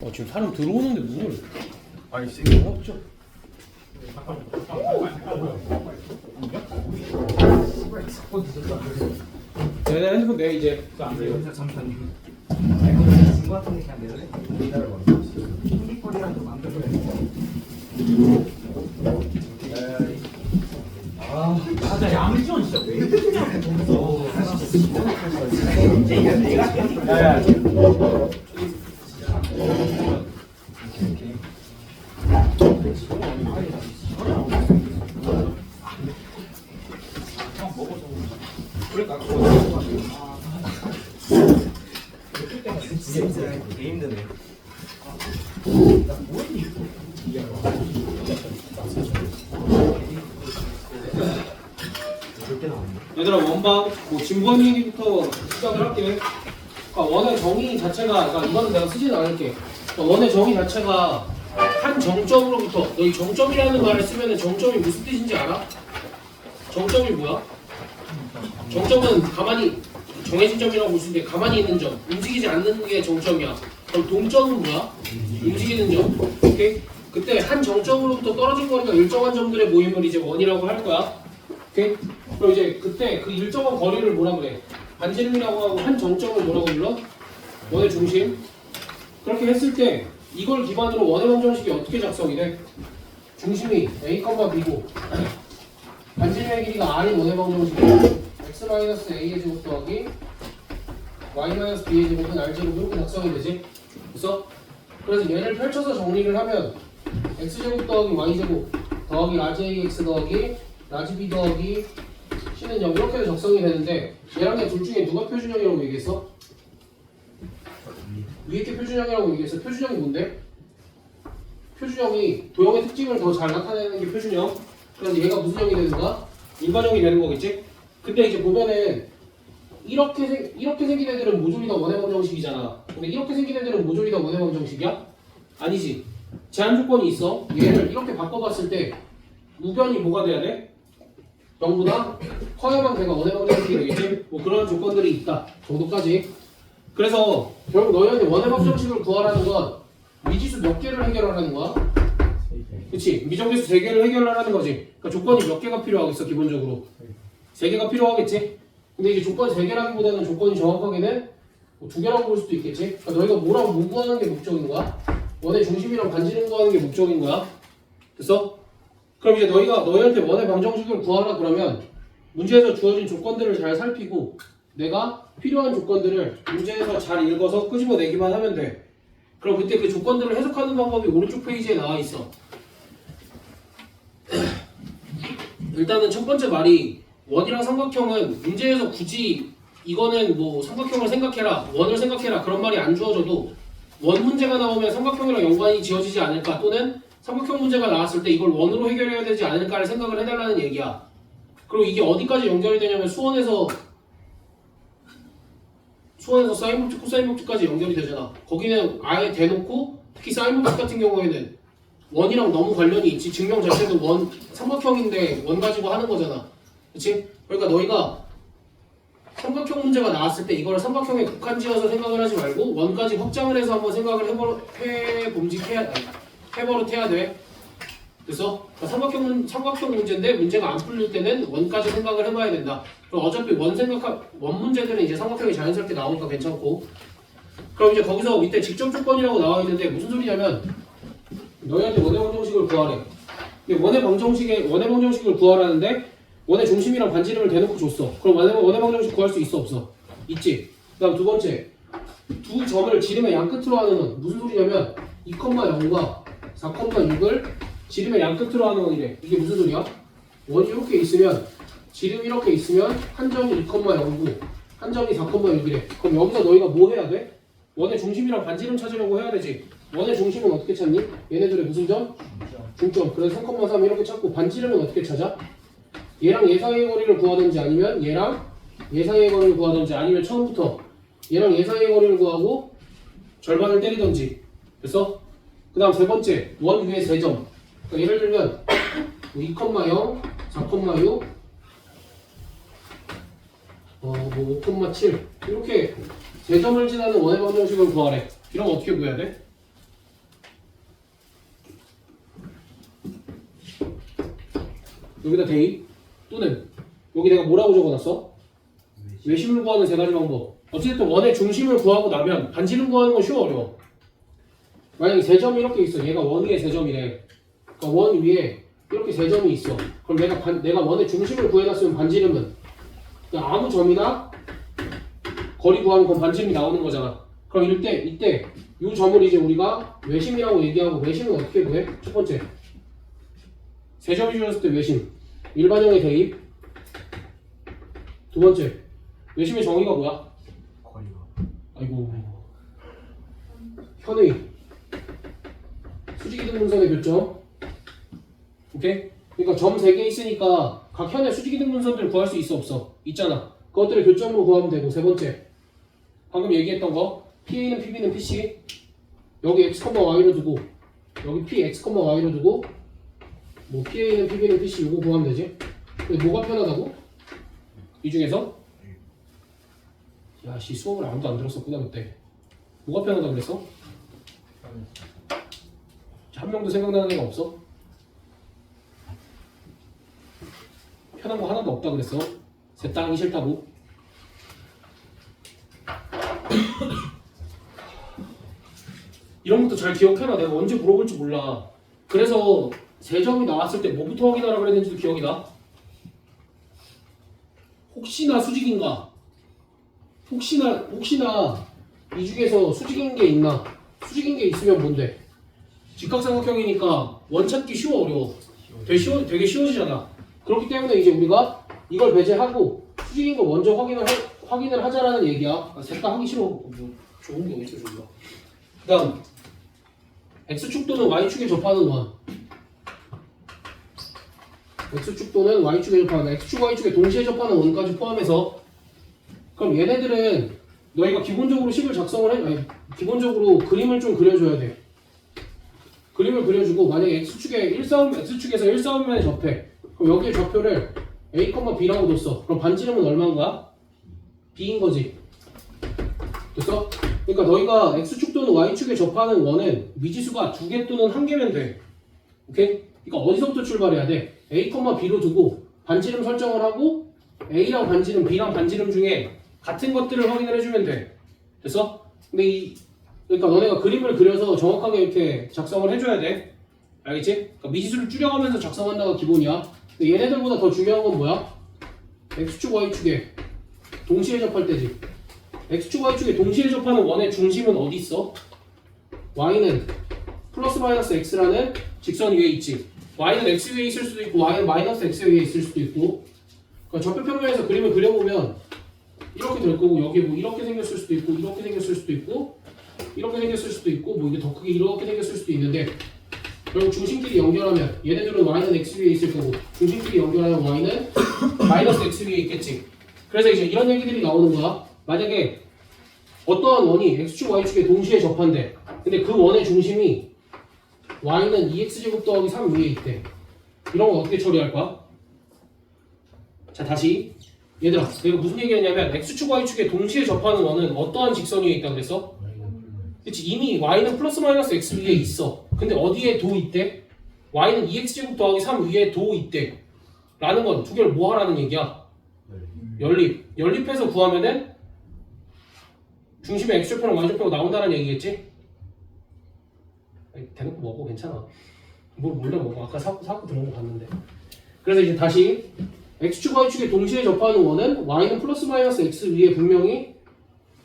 지금 사람 들어오는데 문을 아니 세게 없죠? 내 핸드폰 내 이제 잠깐 친구 같은 게 그냥 내래? 기다려봐. 핸디폰이랑 좀 만들어야 돼. 맞아 양지원 진짜 왜 이렇게 야야 진짜 되게 힘드네. 얘들아 원방 뭐 진부한 얘기부터 시작을 할게. 그러니까 원의 정의 자체가 그러니까 이거는 내가 쓰진 않을게. 그러니까 원의 정의 자체가 한 정점으로부터 너희 정점이라는 말을 쓰면은 정점이 무슨 뜻인지 알아? 정점이 뭐야? 정점은 가만히 정해진 점이라고 볼 수 있는데 가만히 있는 점, 움직이지 않는 게 정점이야. 그럼 동점은 뭐야? 움직이는 점. 오케이? 그때 한 정점으로부터 떨어진 거리가 일정한 점들의 모임을 이제 원이라고 할 거야. 오케이? 그럼 이제 그때 그 일정한 거리를 뭐라 그래? 반지름이라고 하고 한 정점을 뭐라고 불러? 원의 중심. 그렇게 했을 때 이걸 기반으로 원의 방정식이 어떻게 작성이 돼? 중심이 A, B고 반지름의 길이가 R인 원의 방정식이야. x-a의 제곱 더하기 y-b의 제곱은 r제곱 이렇게 작성이 되지? 그래서? 그래서 얘를 펼쳐서 정리를 하면 x제곱 더하기 y제곱 더하기 라지 ax 더하기 라지 b 더하기 c는 0 이렇게 작성이 되는데 얘랑 얘 둘 중에 누가 표준형이라고 얘기했어? 위에 게 표준형이라고 얘기했어. 표준형이 뭔데? 표준형이 도형의 특징을 더 잘 나타내는 게 표준형. 그래서 얘가 무슨 형이 되는 거야? 일반형이 되는 거겠지? 근데 이제 보면은 이렇게 생긴 애들은 모조리 다 원의 방정식이잖아. 근데 이렇게 생긴 애들은 모조리 다 원의 방정식이야? 아니지. 제한 조건이 있어. 얘를 이렇게 바꿔봤을 때 우변이 뭐가 돼야 돼? 0보다 커야만 걔가 원의 방정식이 되겠지? 뭐 그런 조건들이 있다 정도까지. 그래서 결국 너희한테 원의 방정식을 구하라는 건 미지수 몇 개를 해결하라는 거야? 그치? 미정계수 3개를 해결하라는 거지. 그러니까 조건이 몇 개가 필요하겠어 기본적으로? 3개가 필요하겠지? 근데 이제 조건 3개라기보다는 조건이 정확하게는 뭐 2개라고 볼 수도 있겠지? 그러니까 너희가 뭐라고 뭐 구하는 게 목적인 거야? 원의 중심이랑 반지름 구하는 게 목적인 거야? 됐어? 그럼 이제 너희한테 원의 방정식을 구하라 그러면 문제에서 주어진 조건들을 잘 살피고 내가 필요한 조건들을 문제에서 잘 읽어서 끄집어내기만 하면 돼. 그럼 그때 그 조건들을 해석하는 방법이 오른쪽 페이지에 나와 있어. 일단은 첫 번째 말이 원이랑 삼각형은 문제에서 굳이 이거는 뭐 삼각형을 생각해라, 원을 생각해라 그런 말이 안 주어져도 원 문제가 나오면 삼각형이랑 연관이 지어지지 않을까 또는 삼각형 문제가 나왔을 때 이걸 원으로 해결해야 되지 않을까를 생각을 해달라는 얘기야. 그리고 이게 어디까지 연결이 되냐면 수원에서 사인 법칙, 코사인 법칙까지 연결이 되잖아. 거기는 아예 대놓고 특히 사인 법칙 같은 경우에는 원이랑 너무 관련이 있지. 증명 자체도 원 삼각형인데 원 가지고 하는 거잖아. 그치? 그러니까 너희가 삼각형 문제가 나왔을 때 이걸 삼각형에 국한지어서 생각을 하지 말고 원까지 확장을 해서 한번 생각을 해버릇해야 돼. 그래서 삼각형 문제인데 문제가 안 풀릴 때는 원까지 생각을 해봐야 된다. 그럼 어차피 원 문제들은 이제 삼각형이 자연스럽게 나오니까 괜찮고. 그럼 이제 거기서 밑에 직접 조건이라고 나와 있는데 무슨 소리냐면 너희한테 원의 방정식을 구하래. 원의 방정식을 구하라는데 원의 중심이랑 반지름을 대놓고 줬어. 그럼 원의 방정식 구할 수 있어 없어? 있지. 그다음 두 번째 두 점을 지름의 양 끝으로 하는 원 무슨 소리냐면 2,0과 4,6을 지름의 양 끝으로 하는 원이래. 이게 무슨 소리야? 원이 이렇게 있으면 지름 이렇게 있으면 한 점이 2,0고 한 점이 4,6이래. 그럼 여기서 너희가 뭐 해야 돼? 원의 중심이랑 반지름 찾으려고 해야 되지. 원의 중심은 어떻게 찾니? 얘네들의 무슨 점? 중점. 그래서 3,3 이렇게 찾고 반지름은 어떻게 찾아? 얘랑 얘 사이의 거리를 구하든지 아니면 얘랑 얘 사이의 거리를 구하든지 아니면 처음부터 얘랑 얘 사이의 거리를 구하고 절반을 때리든지. 됐어? 그 다음 세 번째 원 위에 세 점. 그러니까 예를 들면 2,0, 4,6 5,7 이렇게 세 점을 지나는 원의 방정식을 구하래. 이러면 어떻게 구해야 돼? 여기다 대입 또는 여기 내가 뭐라고 적어놨어? 외심을 구하는 세 가지 방법. 어쨌든 원의 중심을 구하고 나면 반지름 구하는 건 쉬워 어려워. 만약에 세 점이 이렇게 있어. 얘가 원 위에 세 점이래. 그러니까 원 위에 이렇게 세 점이 있어. 그럼 내가 원의 중심을 구해놨으면 반지름은 그냥 아무 점이나 거리 구하면 그건 반지름이 나오는 거잖아. 그럼 이때 이 점을 이제 우리가 외심이라고 얘기하고 외심은 어떻게 구해? 첫 번째 세 점이 주어졌을 때 외심 일반형의 대입. 두 번째 외심의 정의가 뭐야? 거리가. 아이고 현의 수직이등분선의 교점. 오케이? 그러니까 점 3개 있으니까 각 현의 수직이등분선들을 구할 수 있어 없어? 있잖아. 그것들을 교점으로 구하면 되고. 세 번째 방금 얘기했던 거 PA는 PB는 PC 여기 x, y로 두고 여기 P, x, y로 두고 뭐 PA는 PB는 PC 이거 구하면 되지. 근데 뭐가 편하다고? 이 중에서? 야씨 수업을 아무도 안 들었었구나 그때. 뭐가 편하다고 그랬어? 한 명도 생각나는 애가 없어? 편한 거 하나도 없다 그랬어? 셋 다 하기 싫다고? 이런 것도 잘 기억해놔. 내가 언제 물어볼지 몰라. 그래서 세 점이 나왔을 때 뭐부터 확인하라 그랬는지도 기억이 나? 혹시나 수직인가? 혹시나 이 중에서 수직인 게 있나? 수직인 게 있으면 뭔데? 직각삼각형이니까 원 찾기 쉬워 어려워? 되게 쉬워지잖아. 그렇기 때문에 이제 우리가 이걸 배제하고 수직인 거 먼저 확인을 하자라는 얘기야. 셋 다 하기 싫어. 뭐 좋은 게 어딨어 좋은 거. 그다음 x축 또는 y축에 접하는 원. x축 또는 y축에 접하는 x축, y축에 동시에 접하는 원까지 포함해서. 그럼 얘네들은 너희가 기본적으로 식을 기본적으로 그림을 좀 그려줘야 돼. 그림을 그려주고 만약에 x축에서 1사분면에 접해. 그럼 여기에 좌표를 a, b라고 뒀어. 그럼 반지름은 얼마인 거야? b인 거지. 됐어? 그러니까 너희가 x축 또는 y축에 접하는 원은 미지수가 2개 또는 1개면 돼. 오케이? 그러니까 어디서부터 출발해야 돼? a, b로 두고 반지름 설정을 하고 a랑 반지름, b랑 반지름 중에 같은 것들을 확인을 해주면 돼. 됐어? 근데 그러니까 너네가 그림을 그려서 정확하게 이렇게 작성을 해줘야 돼. 알겠지? 그러니까 미지수를 줄여가면서 작성한다가 기본이야. 근데 얘네들보다 더 중요한 건 뭐야? x축, y축에 동시에 접할 때지. x축, y축에 동시에 접하는 원의 중심은 어디 있어? y는 플러스 마이너스 x라는 직선 위에 있지. y는 x 위에 있을 수도 있고 y는 마이너스 x 위에 있을 수도 있고. 그러니까 좌표평면에서 그림을 그려보면 이렇게 될 거고 여기 뭐 이렇게 생겼을 수도 있고 이렇게 생겼을 수도 있고 이렇게 생겼을 수도 있고 뭐 이게 더 크게 이렇게 생겼을 수도 있는데 결국 중심끼리 연결하면 얘네들은 y는 x 위에 있을 거고 중심끼리 연결하면 y는 마이너스 x 위에 있겠지. 그래서 이제 이런 얘기들이 나오는 거야. 만약에 어떠한 원이 x축, y축에 동시에 접한대. 근데 그 원의 중심이 y는 2x제곱 더하기 3 위에 있대. 이런 건 어떻게 처리할 거야? 자 다시 얘들아 내가 무슨 얘기했냐면 x축, y축에 동시에 접하는 원은 어떠한 직선 위에 있다고 그랬어? 그치 이미 y는 플러스 마이너스 x 위에 있어. 근데 어디에 도 있대? y는 2x제곱 더하기 3 위에 도 있대. 라는 건 두 개를 뭐 하라는 얘기야? 연립해서 구하면은 중심의 x좌표랑 y좌표가 나온다는 얘기겠지? 대놓고 먹어 괜찮아. 뭘 몰래 먹어. 아까 사고 들어온 거 봤는데. 그래서 이제 다시 x축, y축에 동시에 접하는 원은 y는 플러스 마이너스 x 위에 분명히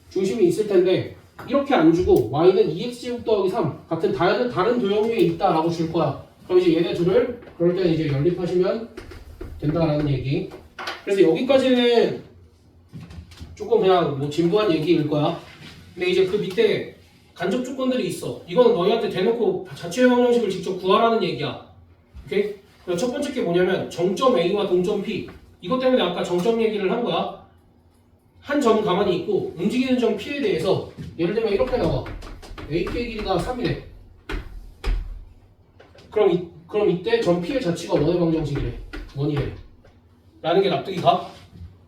중심이 있을 텐데 이렇게 안 주고 y는 2x제곱 더하기 3 같은 다른 도형 위에 있다라고 줄 거야. 그럼 이제 얘네 둘을 그럴 때는 이제 연립하시면 된다라는 얘기. 그래서 여기까지는 조금 그냥 뭐 진부한 얘기일 거야. 근데 이제 그 밑에 간접 조건들이 있어. 이거는 너희한테 대놓고 자취형 형식을 직접 구하라는 얘기야. 오케이? 그래서 첫 번째 게 뭐냐면 정점 A와 동점 P. 이것 때문에 아까 정점 얘기를 한 거야. 한 점은 가만히 있고 움직이는 점 P에 대해서 예를 들면 이렇게 나와. AP의 길이가 3이래. 그럼 이때 점 P의 자취가 원의 방정식이래. 원이래. 라는 게 납득이 가?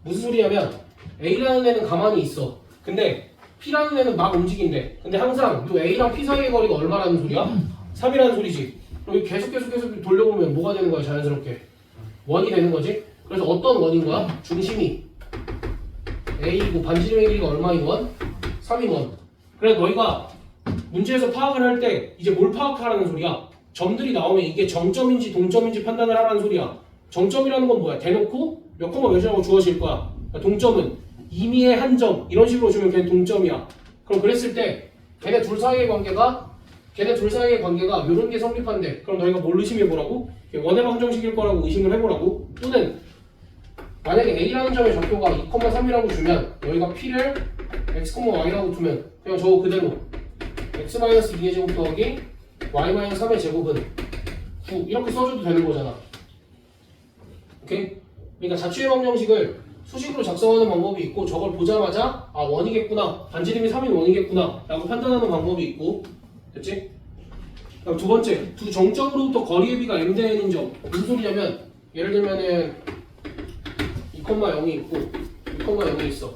무슨 소리냐면 A라는 애는 가만히 있어. 근데 P라는 애는 막 움직인대. 근데 항상 또 A랑 P 사이의 거리가 얼마라는 소리야? 3이라는 소리지. 그럼 계속 돌려보면 뭐가 되는 거야 자연스럽게? 원이 되는 거지. 그래서 어떤 원인 거야? 중심이 A이고 반지름의 길이가 얼마인 원? 3인 원. 그래서 너희가 문제에서 파악을 할 때 이제 뭘 파악하라는 소리야? 점들이 나오면 이게 정점인지 동점인지 판단을 하라는 소리야. 정점이라는 건 뭐야? 대놓고 몇 콤마 몇이라고 주어질 거야. 그러니까 동점은 임의의 한 점 이런 식으로 주면 걔는 동점이야. 그럼 그랬을 때 걔네 둘 사이의 관계가 이런 게 성립한대. 그럼 너희가 뭘 의심해보라고? 원의 방정식일 거라고 의심을 해보라고? 또는 만약에 A라는 점의 좌표가 2,3이라고 주면 너희가 P를 x, y라고 두면 그냥 저거 그대로 x-2의 제곱 더하기 y-3의 제곱은 9 이렇게 써줘도 되는 거잖아. 오케이? 그러니까 자취의 방정식을 수식으로 작성하는 방법이 있고 저걸 보자마자 아 원이겠구나 반지름이 3인 원이겠구나 라고 판단하는 방법이 있고 됐지? 그럼 두 번째 두 정점으로부터 거리의 비가 m 대 n인 점 무슨 소리냐면 예를 들면은 2,0이 있고 2,0이 있어.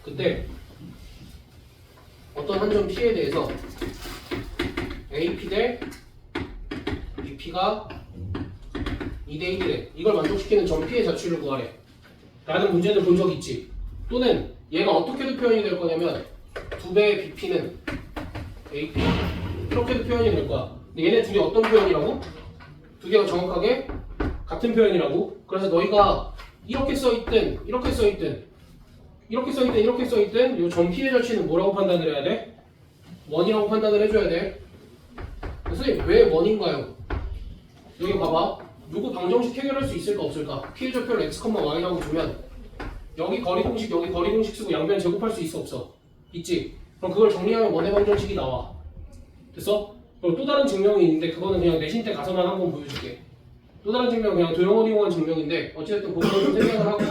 그때 어떤 한 점 P에 대해서 AP 대 BP가 2대 1이래. 이걸 만족시키는 점 P의 자취를 구하래. 라는 문제는 본 적 있지. 또는 얘가 어떻게도 표현이 될 거냐면 2배의 BP는 AP 이렇게도 표현이 될 거야. 근데 얘네 둘이 어떤 표현이라고? 두 개가 정확하게 같은 표현이라고. 그래서 너희가 이렇게 써있든 이렇게 써있든 이렇게 써있든 이렇게 써있든 이 점 P의 자취는 뭐라고 판단을 해야 돼? 원이라고 판단을 해줘야 돼. 선생님 왜 원인가요? 여기 봐봐. 요거 방정식 해결할 수 있을까 없을까? P의 좌표를 x, y라고 주면 여기 거리 공식 여기 거리 공식 쓰고 양변 제곱할 수 있어 없어? 있지? 그럼 그걸 정리하면 원의 방정식이 나와. 됐어? 그리고 또 다른 증명이 있는데 그거는 그냥 내신 때 가서만 한번 보여줄게. 또 다른 증명은 그냥 도형을 이용한 증명인데 어찌됐든 그걸 좀 생각을 하고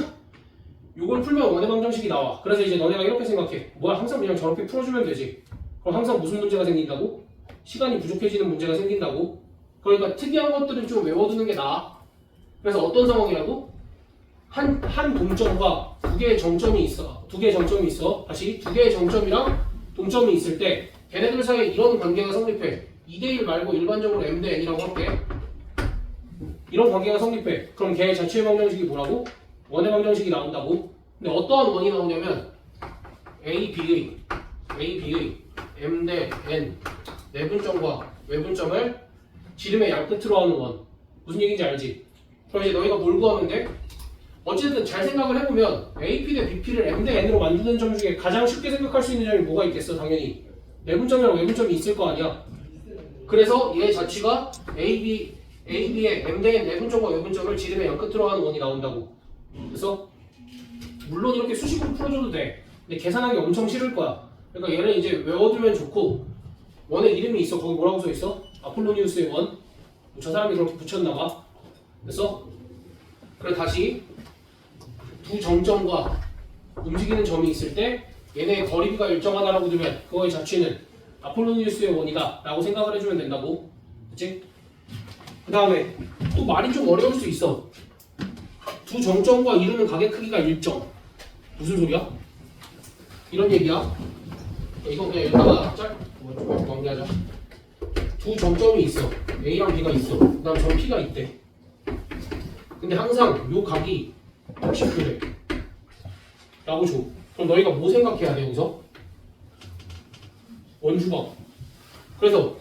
요걸 풀면 원의 방정식이 나와. 그래서 이제 너네가 이렇게 생각해. 뭐야 항상 그냥 저렇게 풀어주면 되지. 그럼 항상 무슨 문제가 생긴다고? 시간이 부족해지는 문제가 생긴다고? 그러니까 특이한 것들은 좀 외워두는 게 나아. 그래서 어떤 상황이라고? 한 동점과 두 개의 정점이 있어. 다시 두 개의 정점이랑 동점이 있을 때 걔네들 사이에 이런 관계가 성립해. 2대1 말고 일반적으로 m 대 n이라고 할게. 이런 관계가 성립해. 그럼 걔의 자취의 방정식이 뭐라고? 원의 방정식이 나온다고. 근데 어떠한 원이 나오냐면 AB의 m 대 n 내분점과 외분점을 지름의 양 끝으로 하는 원. 무슨 얘기인지 알지? 그럼 이제 너희가 뭘 구하면 돼? 어쨌든 잘 생각을 해보면 AP 대 BP를 m 대 n으로 만드는 점 중에 가장 쉽게 생각할 수 있는 점이 뭐가 있겠어? 당연히 내분점이랑 외분점이 있을 거 아니야. 그래서 얘의 자취가 AB의 m 대 n 내분점과 외분점을 지름의 양 끝으로 하는 원이 나온다고. 그래서 물론 이렇게 수식으로 풀어줘도 돼. 근데 계산하기 엄청 싫을 거야. 그러니까 얘는 이제 외워두면 좋고 원의 이름이 있어. 거기 뭐라고 써있어? 아폴로니우스의 원. 저 사람이 그렇게 붙였나봐. 됐어? 그래 다시 두 정점과 움직이는 점이 있을 때 얘네의 거리비가 일정하다라고 두면 그거의 자취는 아폴로니우스의 원이다 라고 생각을 해주면 된다고. 그치? 그 다음에 또 말이 좀 어려울 수 있어. 두 정점과 이루는 각의 크기가 일정. 무슨 소리야? 이런 얘기야. 이거 그냥 여기다가 좀 정리하자. 두 정점이 있어. A랑 B가 있어. 그 다음 점 P가 있대. 근데 항상 요 각이 60도래 라고 줘. 그럼 너희가 뭐 생각해야 돼 여기서? 원주방. 그래서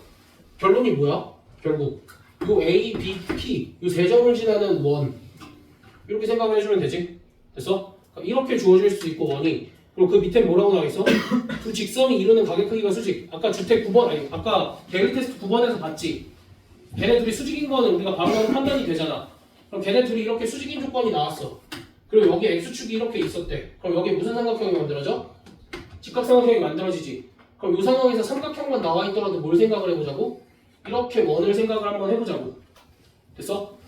결론이 뭐야? 결국 요 A, B, P 요 세 점을 지나는 원 이렇게 생각을 해주면 되지. 됐어? 이렇게 주어질 수 있고 원이. 그리고 그 밑에 뭐라고 나와있어? 두 직선이 이루는 각의 크기가 수직. 아까 주택 9번 아니 아까 대리 테스트 9번에서 봤지? 걔네 둘이 수직인 거는 우리가 바로 판단이 되잖아. 그럼 걔네 둘이 이렇게 수직인 조건이 나왔어. 그리고 여기에 x축이 이렇게 있었대. 그럼 여기에 무슨 삼각형이 만들어져? 직각삼각형이 만들어지지. 그럼 이 상황에서 삼각형만 나와 있더라도 뭘 생각을 해보자고? 이렇게 원을 생각을 한번 해보자고. 됐어?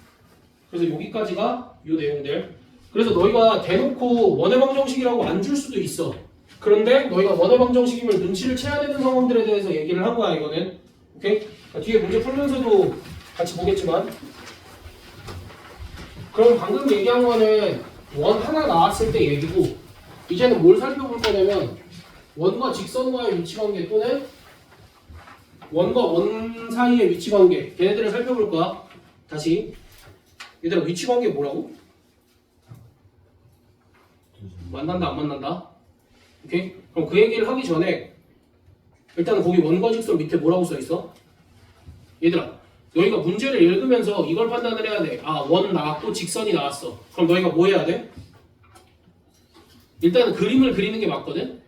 그래서 여기까지가 이 내용들. 그래서 너희가 대놓고 원의 방정식이라고 안 줄 수도 있어. 그런데 너희가 원의 방정식임을 눈치를 채야 되는 상황들에 대해서 얘기를 한 거야 이거는. 오케이? 뒤에 문제 풀면서도 같이 보겠지만. 그럼 방금 얘기한 거는 원 하나 나왔을 때 얘기고 이제는 뭘 살펴볼 거냐면 원과 직선과의 위치관계 또는 원과 원 사이의 위치관계 걔네들을 살펴볼 거야. 다시 얘들아 위치 관계 뭐라고? 만난다 안 만난다? 오케이? 그럼 그 얘기를 하기 전에 일단 거기 원과 직선 밑에 뭐라고 써있어? 얘들아 너희가 문제를 읽으면서 이걸 판단을 해야 돼. 아, 원 나왔고 직선이 나왔어. 그럼 너희가 뭐 해야 돼? 일단은 그림을 그리는 게 맞거든?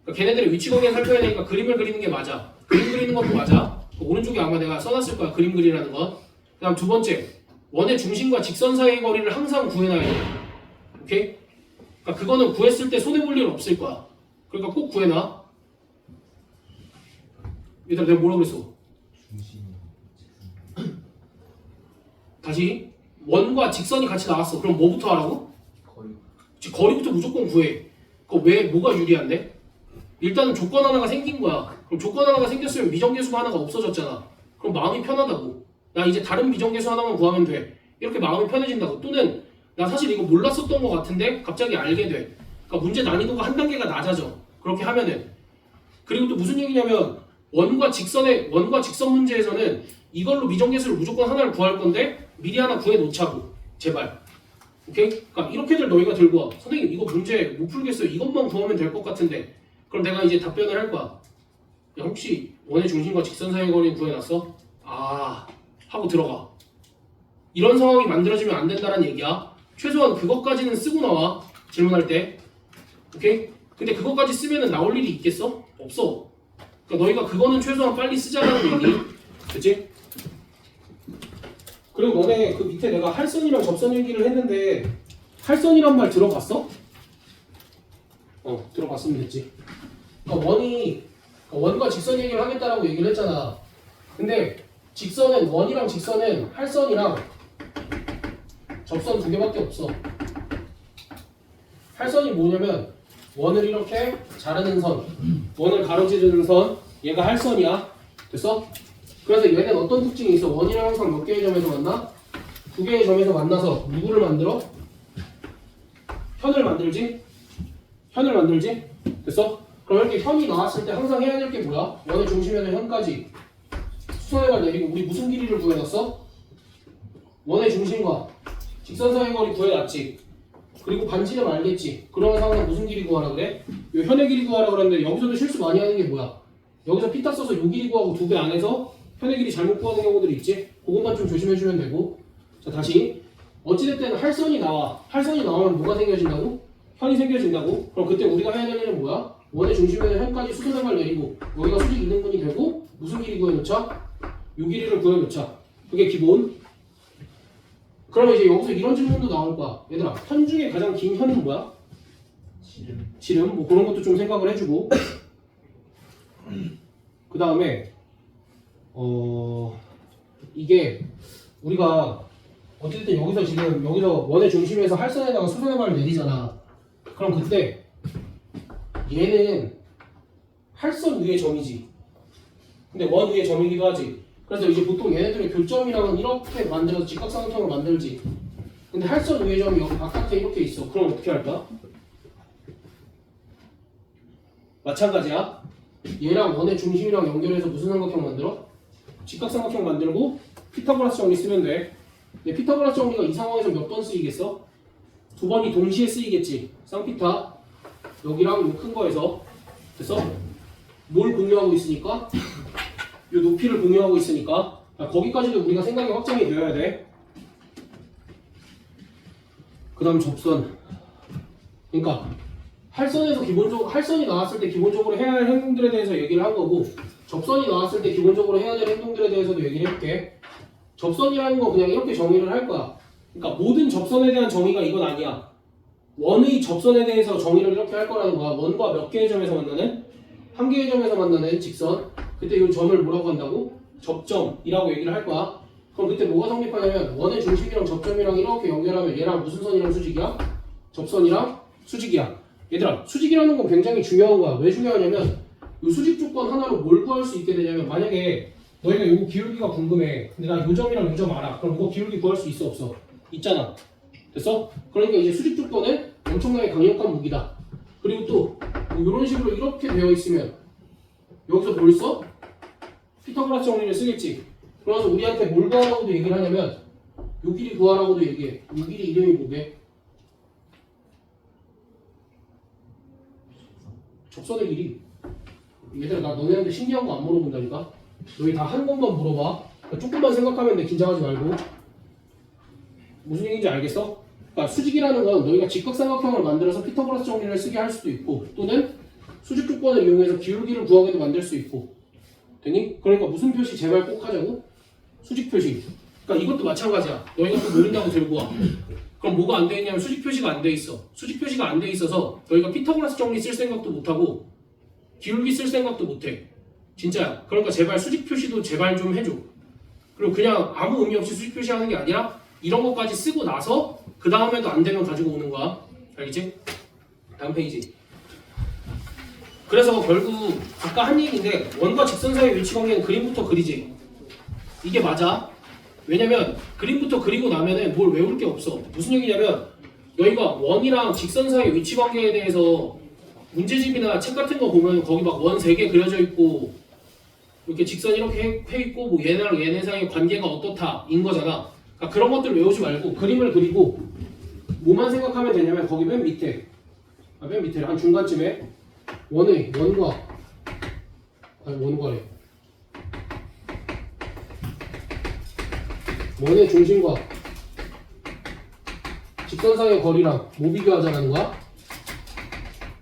그러니까 걔네들의 위치 관계 살펴야 되니까 그림을 그리는 게 맞아. 그림 그리는 것도 맞아. 오른쪽에 아마 내가 써놨을 거야. 그림 그리라는 건. 그 다음 두 번째 원의 중심과 직선 사이의 거리를 항상 구해놔야 돼. 오케이? 그러니까 그거는 구했을 때 손해볼 일 없을 거야. 그러니까 꼭 구해놔. 얘들아 내가 뭐라고 그랬어? 다시 원과 직선이 같이 나왔어. 그럼 뭐부터 하라고? 거리부터 무조건 구해. 그거 왜 뭐가 유리한데? 일단은 조건 하나가 생긴 거야. 그럼 조건 하나가 생겼으면 미정계수가 하나가 없어졌잖아. 그럼 마음이 편하다고. 나 이제 다른 미정계수 하나만 구하면 돼. 이렇게 마음이 편해진다고. 또는 나 사실 이거 몰랐었던 것 같은데 갑자기 알게 돼. 그러니까 문제 난이도가 한 단계가 낮아져. 그렇게 하면은. 그리고 또 무슨 얘기냐면 원과 직선 문제에서는 이걸로 미정계수를 무조건 하나를 구할 건데 미리 하나 구해 놓자고. 제발. 오케이? 그러니까 이렇게들 너희가 들고 와. 선생님 이거 문제 못 풀겠어요. 이것만 구하면 될 것 같은데. 그럼 내가 이제 답변을 할 거야. 야, 혹시 원의 중심과 직선 사이의 거리는 구해놨어? 아 하고 들어가. 이런 상황이 만들어지면 안 된다는 얘기야. 최소한 그것까지는 쓰고 나와. 질문할 때. 오케이? 근데 그것까지 쓰면은 나올 일이 있겠어? 없어. 그러니까 너희가 그거는 최소한 빨리 쓰자라는 얘기. 그치? 그리고 너네 그 밑에 내가 할선이랑 접선 얘기를 했는데 할선이란 말 들어봤어? 들어봤으면 됐지. 그러니까 원과 직선 얘기를 하겠다라고 얘기를 했잖아. 근데 원이랑 직선은 할선이랑 접선 두 개밖에 없어. 할선이 뭐냐면 원을 이렇게 자르는 선, 원을 가로지르는 선, 얘가 할선이야. 됐어? 그래서 얘는 어떤 특징이 있어? 원이랑 항상 몇 개의 점에서 만나? 두 개의 점에서 만나서 누구를 만들어? 현을 만들지? 됐어? 그럼 이렇게 현이 나왔을 때 항상 해야 될 게 뭐야? 원의 중심에서 현까지 수선의 발 내리고 우리 무슨 길이를 구해놨어? 원의 중심과 직선 사이의 거리 구해놨지. 그리고 반지름 알겠지. 그러면 항상 무슨 길이 구하라 그래? 요 현의 길이 구하라 그랬는데 여기서도 실수 많이 하는 게 뭐야? 여기서 피타 써서 요 길이 구하고 두 배 안에서 현의 길이 잘못 구하는 경우들이 있지. 그것만 좀 조심해주면 되고. 자 다시 어찌됐든 할선이 나와. 할선이 나오면 뭐가 생겨진다고? 현이 생겨진다고? 그럼 그때 우리가 해야 될 일은 뭐야? 원의 중심에서 현까지 수선의 발 내리고 여기가 수직 이등분이 되고 무슨 길이 구해놓자? 요 길이를 구해놓자. 그게 기본. 그러면 이제 여기서 이런 질문도 나올 거야. 얘들아, 현 중에 가장 긴 현은 뭐야? 지름. 뭐 그런 것도 좀 생각을 해주고. 그 다음에 이게 우리가 어쨌든 여기서 원의 중심에서 할선에다가 수선의 발을 내리잖아. 그럼 그때 얘는 할선 위의 점이지. 근데 원 위의 점이기도 하지. 그래서 이제 보통 얘네들의 교점이랑은 이렇게 만들어서 직각삼각형을 만들지. 근데 할선 위의 점이 여기 바깥에 이렇게 있어. 그럼 어떻게 할까? 마찬가지야. 얘랑 원의 중심이랑 연결해서 무슨 삼각형 만들어? 직각삼각형 만들고 피타고라스 정리 쓰면 돼. 근데 피타고라스 정리가 이 상황에서 몇 번 쓰이겠어? 두 번이 동시에 쓰이겠지. 쌍피타 여기랑 이 큰 거에서. 됐어? 뭘 공유하고 있으니까? 이 높이를 공유하고 있으니까 거기까지도 우리가 생각이 확정이 되어야 돼. 그 다음 접선. 그러니까 할선이 나왔을 때 기본적으로 해야 할 행동들에 대해서 얘기를 한 거고, 접선이 나왔을 때 기본적으로 해야 될 행동들에 대해서도 얘기를 해볼게. 접선이라는 거 그냥 이렇게 정의를 할 거야. 그러니까 모든 접선에 대한 정의가 이건 아니야. 원의 접선에 대해서 정의를 이렇게 할 거라는 거야. 원과 몇 개의 점에서 만나는? 한 개의 점에서 만나는 직선. 그때 이 점을 뭐라고 한다고? 접점이라고 얘기를 할 거야. 그럼 그때 뭐가 성립하냐면 원의 중심이랑 접점이랑 이렇게 연결하면 얘랑 무슨 선이랑 수직이야? 접선이랑 수직이야. 얘들아, 수직이라는 건 굉장히 중요한 거야. 왜 중요하냐면 이 수직 조건 하나로 뭘 구할 수 있게 되냐면, 만약에 너희가 이 기울기가 궁금해. 근데 나 이 점이랑 이 점 알아. 그럼 이거 기울기 구할 수 있어 없어? 있잖아. 됐어? 그러니까 이제 수직 조건은 엄청나게 강력한 무기다. 그리고 또 이런 식으로 이렇게 되어 있으면 여기서 뭘 써? 피타고라스 정리를 쓰겠지. 그래서 우리한테 뭘 구하라고도 얘기를 하냐면 요 길이 구하라고도 얘기해. 요 길이 이름이 뭐게? 접선의 길이. 얘들아 나 너네한테 신기한 거 안 물어본다니까? 너희 다 한 것만 물어봐. 그러니까 조금만 생각하면 돼. 긴장하지 말고. 무슨 얘기인지 알겠어? 그러니까 수직이라는 건 너희가 직각삼각형을 만들어서 피타고라스 정리를 쓰게 할 수도 있고 또는 수직 조건을 이용해서 기울기를 구하게도 만들 수 있고 되니? 그러니까 무슨 표시 제발 꼭 하자고? 수직 표시. 그러니까 이것도 마찬가지야. 너희가 또 모른다고 들고 와. 그럼 뭐가 안 돼 있냐면 수직 표시가 안 돼 있어. 수직 표시가 안 돼 있어서 너희가 피타고라스 정리 쓸 생각도 못 하고 기울기 쓸 생각도 못 해. 진짜야. 그러니까 제발 수직 표시도 제발 좀 해줘. 그리고 그냥 아무 의미 없이 수직 표시하는 게 아니라 이런 것까지 쓰고 나서 그 다음에도 안 되면 가지고 오는 거야. 알겠지? 다음 페이지. 그래서 결국 아까 한 얘기인데 원과 직선 사이의 위치 관계는 그림부터 그리지. 이게 맞아. 왜냐면 그림부터 그리고 나면은 뭘 외울 게 없어. 무슨 얘기냐면 너희가 원이랑 직선 사이의 위치 관계에 대해서 문제집이나 책 같은 거 보면 거기 막 원 3개 그려져 있고 이렇게 직선 이렇게 해 있고 뭐 얘네랑 얘네 사이의 관계가 어떻다 인 거잖아. 그러니까 그런 것들 외우지 말고 그림을 그리고 뭐만 생각하면 되냐면 거기 맨 밑에 맨 밑에 한 중간쯤에 원과래 원의 중심과 직선 사이의 거리랑 뭐 비교하자는 거야?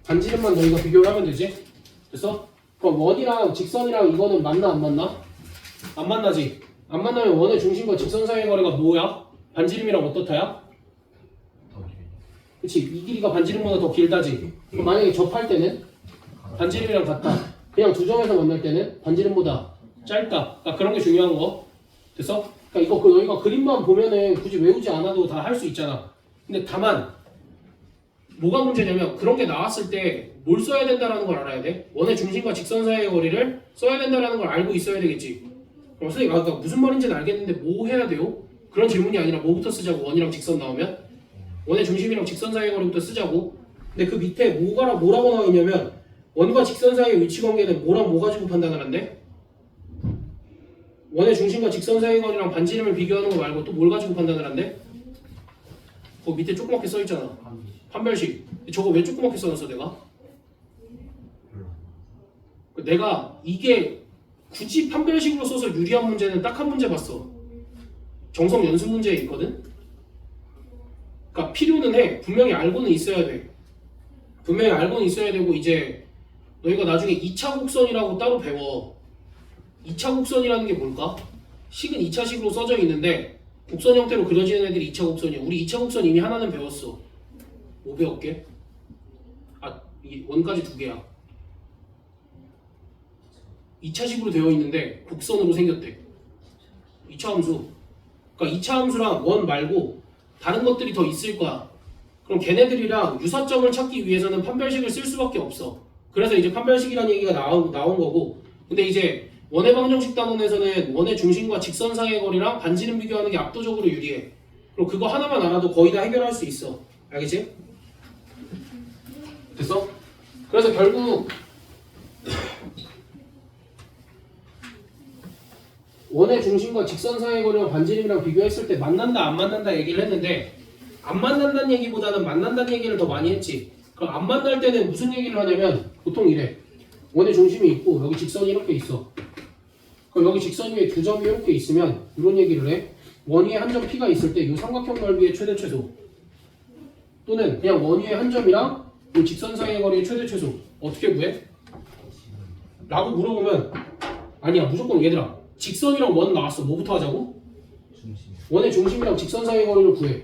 반지름만 너희가 비교를 하면 되지? 됐어? 그럼 원이랑 직선이랑 이거는 맞나 안 맞나? 안 만나지? 안 만나면 원의 중심과 직선 사이의 거리가 뭐야? 반지름이랑 어떻다야? 그치? 이 길이가 반지름보다 더 길다지? 그럼 만약에 접할 때는 반지름이랑 같다. 그냥 두 점에서 만날 때는 반지름보다 짧다. 그러니까 그런 게 중요한 거. 됐어? 그러니까 이거 너희가 그림만 보면은 굳이 외우지 않아도 다 할 수 있잖아. 근데 다만 뭐가 문제냐면 그런 게 나왔을 때 뭘 써야 된다는 걸 알아야 돼. 원의 중심과 직선 사이의 거리를 써야 된다는 걸 알고 있어야 되겠지. 그럼 선생님 아까 무슨 말인지는 알겠는데 뭐 해야 돼요? 그런 질문이 아니라 뭐부터 쓰자고. 원이랑 직선 나오면 원의 중심이랑 직선 사이의 거리부터 쓰자고. 근데 그 밑에 뭐라고 나와 있냐면 원과 직선 사이의 위치 관계는 뭐랑 뭐 가지고 판단을 한대? 원의 중심과 직선 사이의 거리랑 반지름을 비교하는 거 말고 또 뭘 가지고 판단을 한대? 거기 밑에 조그맣게 써있잖아. 판별식. 저거 왜 조그맣게 써놨어 내가? 내가 이게 굳이 판별식으로 써서 유리한 문제는 딱 한 문제 봤어. 정성 연습 문제에 있거든? 그러니까 필요는 해. 분명히 알고는 있어야 돼. 분명히 알고는 있어야 되고 이제 너희가 나중에 2차 곡선이라고 따로 배워. 2차 곡선이라는 게 뭘까? 식은 2차식으로 써져 있는데 곡선 형태로 그려지는 애들이 2차 곡선이야. 우리 2차 곡선 이미 하나는 배웠어. 뭐 배웠게? 이 원까지 2개야. 2차식으로 되어 있는데 곡선으로 생겼대. 2차 함수. 그러니까 2차 함수랑 원 말고 다른 것들이 더 있을 거야. 그럼 걔네들이랑 유사점을 찾기 위해서는 판별식을 쓸 수밖에 없어. 그래서 이제 판별식이라는 얘기가 나온 거고. 근데 이제 원의 방정식 단원에서는 원의 중심과 직선 사이의 거리랑 반지름 비교하는 게 압도적으로 유리해. 그럼 그거 하나만 알아도 거의 다 해결할 수 있어. 알겠지? 됐어? 그래서 결국 원의 중심과 직선 사이의 거리와 반지름이랑 비교했을 때 만난다 안 만난다 얘기를 했는데 안 만난다는 얘기보다는 만난다는 얘기를 더 많이 했지. 그럼 안 만날 때는 무슨 얘기를 하냐면 보통 이래. 원의 중심이 있고 여기 직선이 이렇게 있어. 그럼 여기 직선 위에 2점이 이렇게 있으면 이런 얘기를 해. 원 위에 한 점 P가 있을 때 이 삼각형 넓이의 최대 최소 또는 그냥 원 위에 한 점이랑 이 직선 사이의 거리의 최대 최소 어떻게 구해? 라고 물어보면 아니야 무조건 얘들아 직선이랑 원 나왔어. 뭐부터 하자고? 원의 중심이랑 직선 사이의 거리를 구해.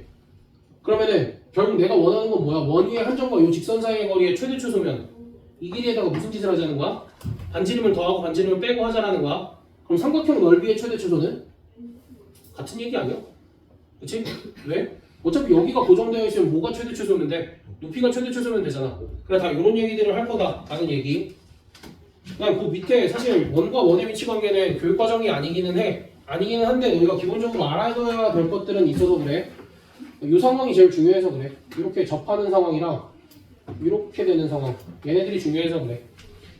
그러면은 결국 내가 원하는 건 뭐야? 원 위에 한 점과 이 직선 사이의 거리의 최대 최소면 이 길이에다가 무슨 짓을 하자는 거야? 반지름을 더하고 반지름을 빼고 하자라는 거야. 그럼 삼각형 넓이의 최대 최소는? 같은 얘기 아니야? 그치? 왜? 어차피 여기가 고정되어 있으면 뭐가 최대 최소면 돼? 높이가 최대 최소면 되잖아. 그래 다 이런 얘기들을 할 거다 라는 얘기. 그냥 그 밑에 사실 원과 원의 위치 관계는 교육과정이 아니기는 한데 너희가 기본적으로 알아둬야 될 것들은 있어서 그래. 이 상황이 제일 중요해서 그래. 이렇게 접하는 상황이랑 이렇게 되는 상황 얘네들이 중요해서 그래.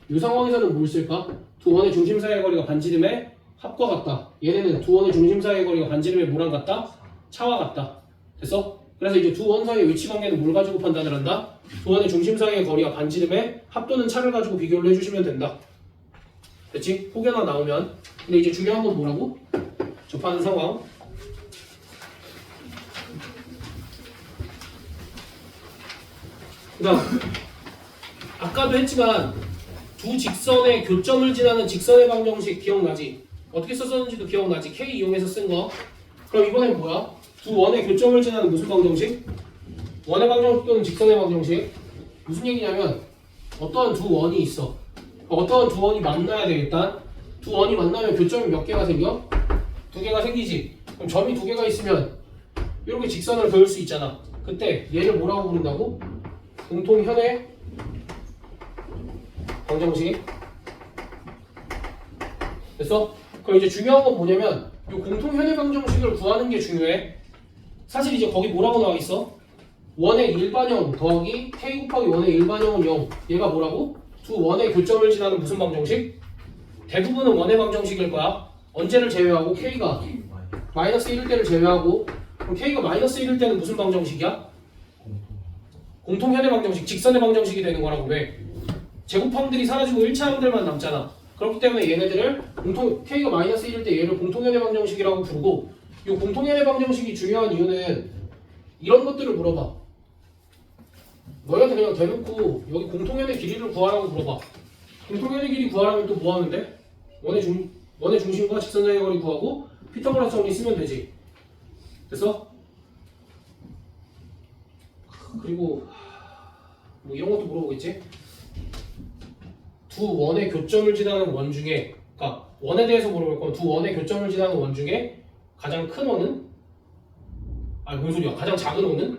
이 상황에서는 뭘 쓸까? 두 원의 중심 사이의 거리가 반지름의 합과 같다. 얘네는 두 원의 중심 사이의 거리가 반지름의 뭐랑 같다? 차와 같다. 됐어? 그래서 이제 두 원 사이의 위치 관계는 뭘 가지고 판단을 한다? 두 원의 중심 사이의 거리와 반지름의 합 또는 차를 가지고 비교를 해주시면 된다. 됐지? 혹여나 나오면. 근데 이제 중요한 건 뭐라고? 접하는 상황. 그 다음 아까도 했지만 두 직선의 교점을 지나는 직선의 방정식 기억나지? 어떻게 썼었는지도 기억나지? K 이용해서 쓴 거. 그럼 이번엔 뭐야? 두 원의 교점을 지나는 무슨 방정식? 원의 방정식 또는 직선의 방정식. 무슨 얘기냐면 어떠한 두 원이 있어. 어떠한 두 원이 만나야 되겠다. 두 원이 만나면 교점이 몇 개가 생겨? 두 개가 생기지. 그럼 점이 두 개가 있으면 이렇게 직선을 그을 수 있잖아. 그때 얘를 뭐라고 부른다고? 공통현의 방정식. 됐어? 그럼 이제 중요한 건 뭐냐면 이 공통현의 방정식을 구하는 게 중요해. 사실 이제 거기 뭐라고 나와 있어? 원의 일반형 더하기 k 곱하기 원의 일반형은 0. 얘가 뭐라고? 두 원의 교점을 지나는 무슨 방정식? 대부분은 원의 방정식일 거야. 언제를 제외하고 k가 마이너스 1일 때를 제외하고. 그럼 k가 마이너스 1일 때는 무슨 방정식이야? 공통현의 방정식, 직선의 방정식이 되는 거라고. 왜? 제곱항들이 사라지고 1차항들만 남잖아. 그렇기 때문에 얘네들을 k가 마이너스 1일 때 얘를 공통현의 방정식이라고 부르고, 이 공통현의 방정식이 중요한 이유는 이런 것들을 물어봐. 너희한테 그냥 대놓고 여기 공통현의 길이를 구하라고 물어봐. 공통현의 길이 구하라면 또 뭐 하면 돼? 원의 중심과 직선 사이의 거리 구하고 피타고라스 정리 쓰면 되지. 됐어? 그리고 뭐 이런 것도 물어보겠지? 두 원의 교점을 지나는 원 중에, 그러니까 원에 대해서 물어볼 거면 두 원의 교점을 지나는 원 중에 가장 큰 원은? 아니 뭔 소리야? 가장 작은 원은?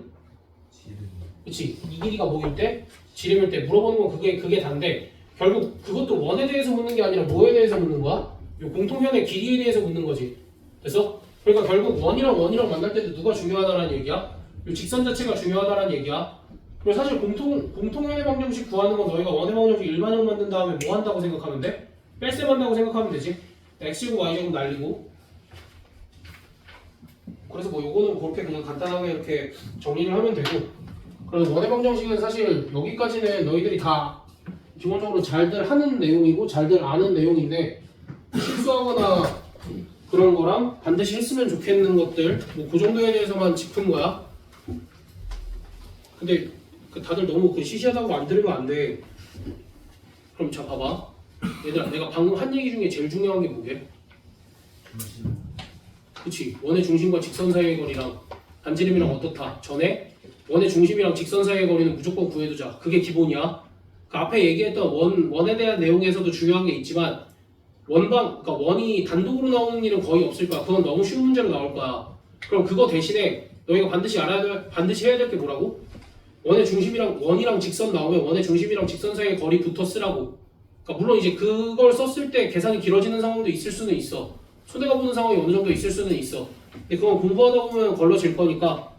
그치? 이 길이가 뭐일 때? 지름일 때. 물어보는 건 그게 단데 결국 그것도 원에 대해서 묻는 게 아니라 뭐에 대해서 묻는 거야? 이 공통현의 길이에 대해서 묻는 거지. 됐어? 그러니까 결국 원이랑 만날 때도 누가 중요하다라는 얘기야? 이 직선 자체가 중요하다라는 얘기야. 그리고 사실 공통현의 방정식 구하는 건 너희가 원의 방정식 일반형 만든 다음에 뭐 한다고 생각하면 돼? 뺄셈한다고 생각하면 되지. x제곱 y제곱 날리고. 그래서 뭐 요거는 그렇게 그냥 간단하게 이렇게 정리를 하면 되고. 그래서 원의 방정식은 사실 여기까지는 너희들이 다 기본적으로 잘들 하는 내용이고 잘들 아는 내용인데 실수하거나 그런 거랑 반드시 했으면 좋겠는 것들 뭐 그 정도에 대해서만 짚은 거야. 근데 다들 너무 시시하다고 안 들으면 안 돼. 그럼 자 봐봐. 얘들아, 내가 방금 한 얘기 중에 제일 중요한 게 뭐게? 그치? 원의 중심과 직선 사이의 거리랑 반지름이랑 어떻다? 전에 원의 중심이랑 직선 사이의 거리는 무조건 구해두자. 그게 기본이야. 그 앞에 얘기했던 원에 대한 내용에서도 중요한 게 있지만 그러니까 원이 단독으로 나오는 일은 거의 없을 거야. 그건 너무 쉬운 문제로 나올 거야. 그럼 그거 대신에 너희가 반드시 해야 될 게 뭐라고? 원이랑 직선 나오면 원의 중심이랑 직선 사이의 거리부터 쓰라고. 그러니까 물론 이제 그걸 썼을 때 계산이 길어지는 상황도 있을 수는 있어. 손해가 보는 상황이 어느 정도 있을 수는 있어. 근데 그건 공부하다 보면 걸러질 거니까.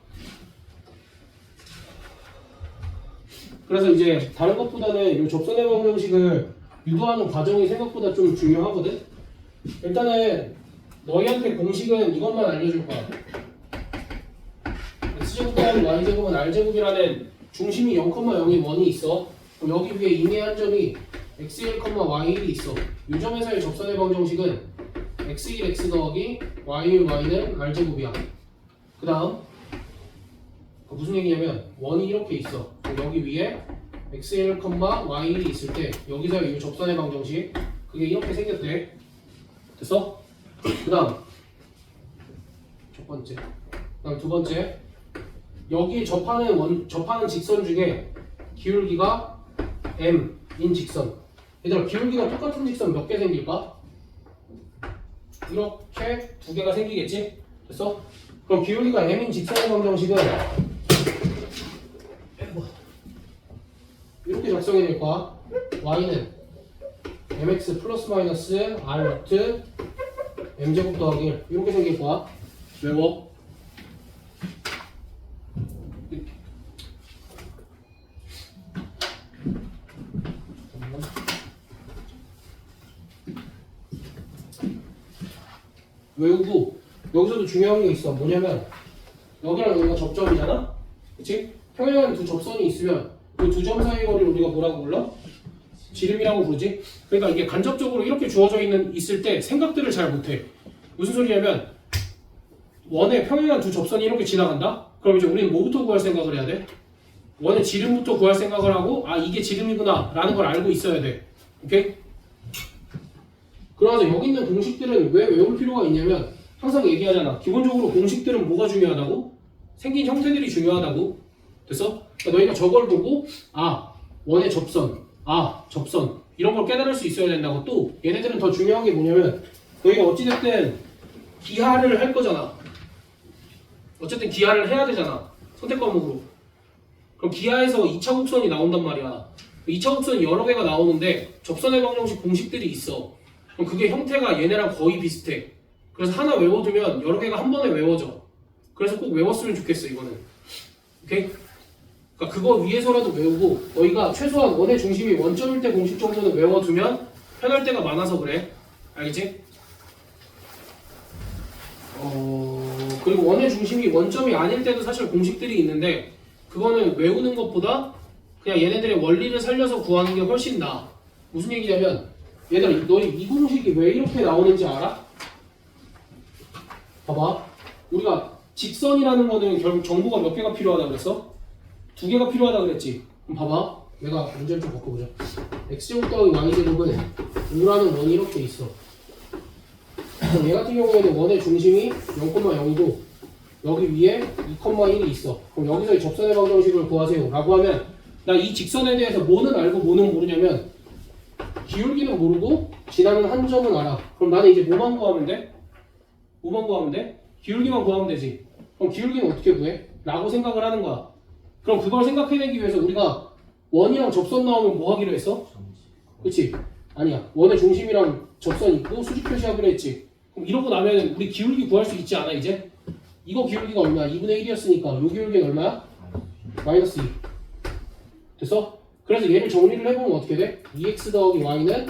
그래서 이제 다른 것보다는 이 접선의 방정식을 유도하는 과정이 생각보다 좀 중요하거든. 일단은 너희한테 공식은 이것만 알려줄 거야. x제곱 더하기 y제곱은 r제곱이라는 중심이 0,0인 원이 있어. 그럼 여기 위에 임의한 점이 x1, y1이 있어. 이 점에서의 접선의 방정식은 x1, x 더하기 y1, y는 r제곱이야. 그 다음 무슨 얘기냐면 원이 이렇게 있어. 여기 위에 x1, y1이 있을 때 여기서의 이 접선의 방정식 그게 이렇게 생겼대. 됐어? 그 다음 첫 번째. 그 다음 두 번째. 여기 접하는 직선 중에 기울기가 m인 직선. 얘들아, 기울기가 똑같은 직선 몇 개 생길까? 이렇게 두 개가 생기겠지? 됐어? 그럼 기울기가 m인 직선의 방정식은 이렇게 작성이 될 거야. y는 mx 플러스 마이너스 r 루트 m제곱 더하기 1 이렇게 생길 거야. 외워. 외우고 여기서도 중요한 게 있어. 뭐냐면 여기랑 여기가 접점이잖아? 그치? 평행한 두 접선이 있으면 그 두 점 사이의 거리를 우리가 뭐라고 불러? 지름이라고 부르지? 그러니까 이게 간접적으로 이렇게 주어져 있을 때 생각들을 잘 못해. 무슨 소리냐면 원의 평행한 두 접선이 이렇게 지나간다? 그럼 이제 우리는 뭐부터 구할 생각을 해야 돼? 원의 지름부터 구할 생각을 하고 아 이게 지름이구나 라는 걸 알고 있어야 돼. 오케이? 그러면서 여기 있는 공식들은 왜 외울 필요가 있냐면 항상 얘기하잖아. 기본적으로 공식들은 뭐가 중요하다고? 생긴 형태들이 중요하다고. 됐어? 그러니까 너희가 저걸 보고 아 원의 접선, 아 접선 이런 걸 깨달을 수 있어야 된다고. 또 얘네들은 더 중요한 게 뭐냐면 너희가 어찌됐든 기하를 할 거잖아. 어쨌든 기하를 해야 되잖아. 선택 과목으로. 그럼 기하에서 2차 곡선이 나온단 말이야. 2차 곡선이 여러 개가 나오는데 접선의 방정식 공식들이 있어. 그럼 그게 형태가 얘네랑 거의 비슷해. 그래서 하나 외워두면 여러 개가 한 번에 외워져. 그래서 꼭 외웠으면 좋겠어 이거는. 오케이? 그러니까 그거 위해서라도 외우고 너희가 최소한 원의 중심이 원점일 때 공식 정도는 외워두면 편할 때가 많아서 그래. 알겠지? 그리고 원의 중심이 원점이 아닐 때도 사실 공식들이 있는데 그거는 외우는 것보다 그냥 얘네들의 원리를 살려서 구하는 게 훨씬 나아. 무슨 얘기냐면 얘들아 너희 이 공식이 왜 이렇게 나오는지 알아? 봐봐. 우리가 직선이라는 거는 결국 정보가 몇 개가 필요하다 그랬어? 2개가 필요하다 그랬지. 그럼 봐봐. 내가 문제를 좀 바꿔보자. x제곱 더하기 y제곱은 5라는 원이 이렇게 있어. 얘 같은 경우에는 원의 중심이 0,0이고 여기 위에 2,1이 있어. 그럼 여기서 이 접선의 방정식을 구하세요 라고 하면 나 이 직선에 대해서 뭐는 알고 뭐는 모르냐면 기울기는 모르고 지나는 한 점은 알아. 그럼 나는 이제 뭐만 구하면 돼? 뭐만 구하면 돼? 기울기만 구하면 되지. 그럼 기울기는 어떻게 구해? 라고 생각을 하는 거야. 그럼 그걸 생각해내기 위해서 우리가 원이랑 접선 나오면 뭐 하기로 했어? 그치? 아니야. 원의 중심이랑 접선 있고 수직 표시하기로 했지. 그럼 이러고 나면 우리 기울기 구할 수 있지 않아 이제? 이거 기울기가 얼마야? 2분의 1이었으니까 요 기울기는 얼마야? 마이너스 2. 됐어? 그래서 얘를 정리를 해보면 어떻게 돼? 2x 더하기 y는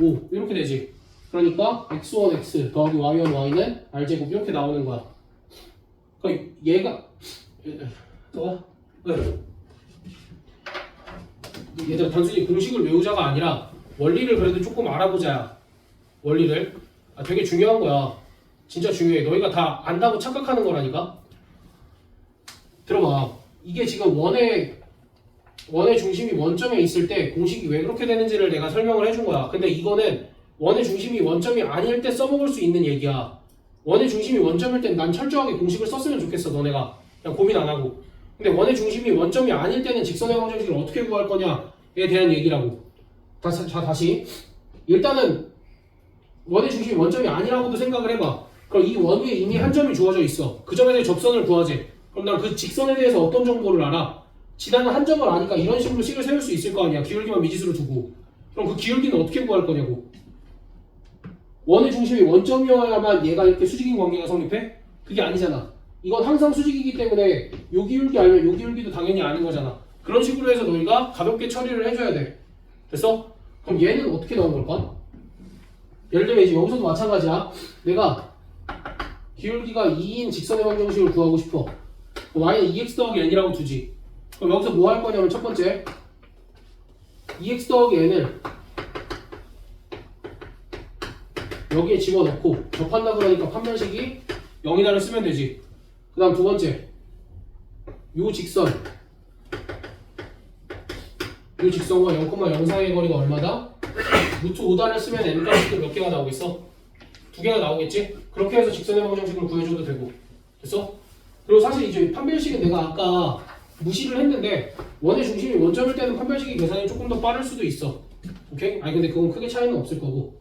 5 이렇게 되지. 그러니까 x1 x 더하기 y1 y는 r제곱 이렇게 나오는 거야. 그러니까 얘가 얘들아 단순히 공식을 외우자가 아니라 원리를 그래도 조금 알아보자. 원리를 되게 중요한 거야. 진짜 중요해. 너희가 다 안다고 착각하는 거라니까. 들어봐. 이게 지금 원의 중심이 원점에 있을 때 공식이 왜 그렇게 되는지를 내가 설명을 해준 거야. 근데 이거는 원의 중심이 원점이 아닐 때 써먹을 수 있는 얘기야. 원의 중심이 원점일 땐 난 철저하게 공식을 썼으면 좋겠어. 너네가 그냥 고민 안 하고. 근데 원의 중심이 원점이 아닐 때는 직선의 방정식을 어떻게 구할 거냐에 대한 얘기라고. 다시 일단은 원의 중심이 원점이 아니라고도 생각을 해봐. 그럼 이 원 위에 이미 한 점이 주어져 있어. 그 점에 대해 접선을 구하지. 그럼 난 그 직선에 대해서 어떤 정보를 알아? 지나는 한 점을 아니까 이런 식으로 식을 세울 수 있을 거 아니야. 기울기만 미지수로 두고. 그럼 그 기울기는 어떻게 구할 거냐고. 원의 중심이 원점이어야만 얘가 이렇게 수직인 관계가 성립해? 그게 아니잖아. 이건 항상 수직이기 때문에 요 기울기 알면 요 기울기도 당연히 아는 거잖아. 그런 식으로 해서 너희가 가볍게 처리를 해줘야 돼. 됐어? 그럼 얘는 어떻게 나온 걸까? 예를 들면 이제 여기서도 마찬가지야. 내가 기울기가 2인 직선의 방정식을 구하고 싶어. y는 2x 더하기 n이라고 두지. 그럼 여기서 뭐 할 거냐면 첫 번째 2x 더하기 n을 여기에 집어넣고 접한다 그러니까 판별식이 0이다를 쓰면 되지. 그 다음 두 번째 요 직선과 0,0 사이의 거리가 얼마다? 루트 5단을 쓰면 n값이 몇 개가 나오겠어? 2개가 나오겠지? 그렇게 해서 직선의 방정식을 구해줘도 되고. 됐어? 그리고 사실 이제 판별식은 내가 아까 무시를 했는데 원의 중심이 원점일 때는 판별식의 계산이 조금 더 빠를 수도 있어. 오케이? 아니 근데 그건 크게 차이는 없을 거고.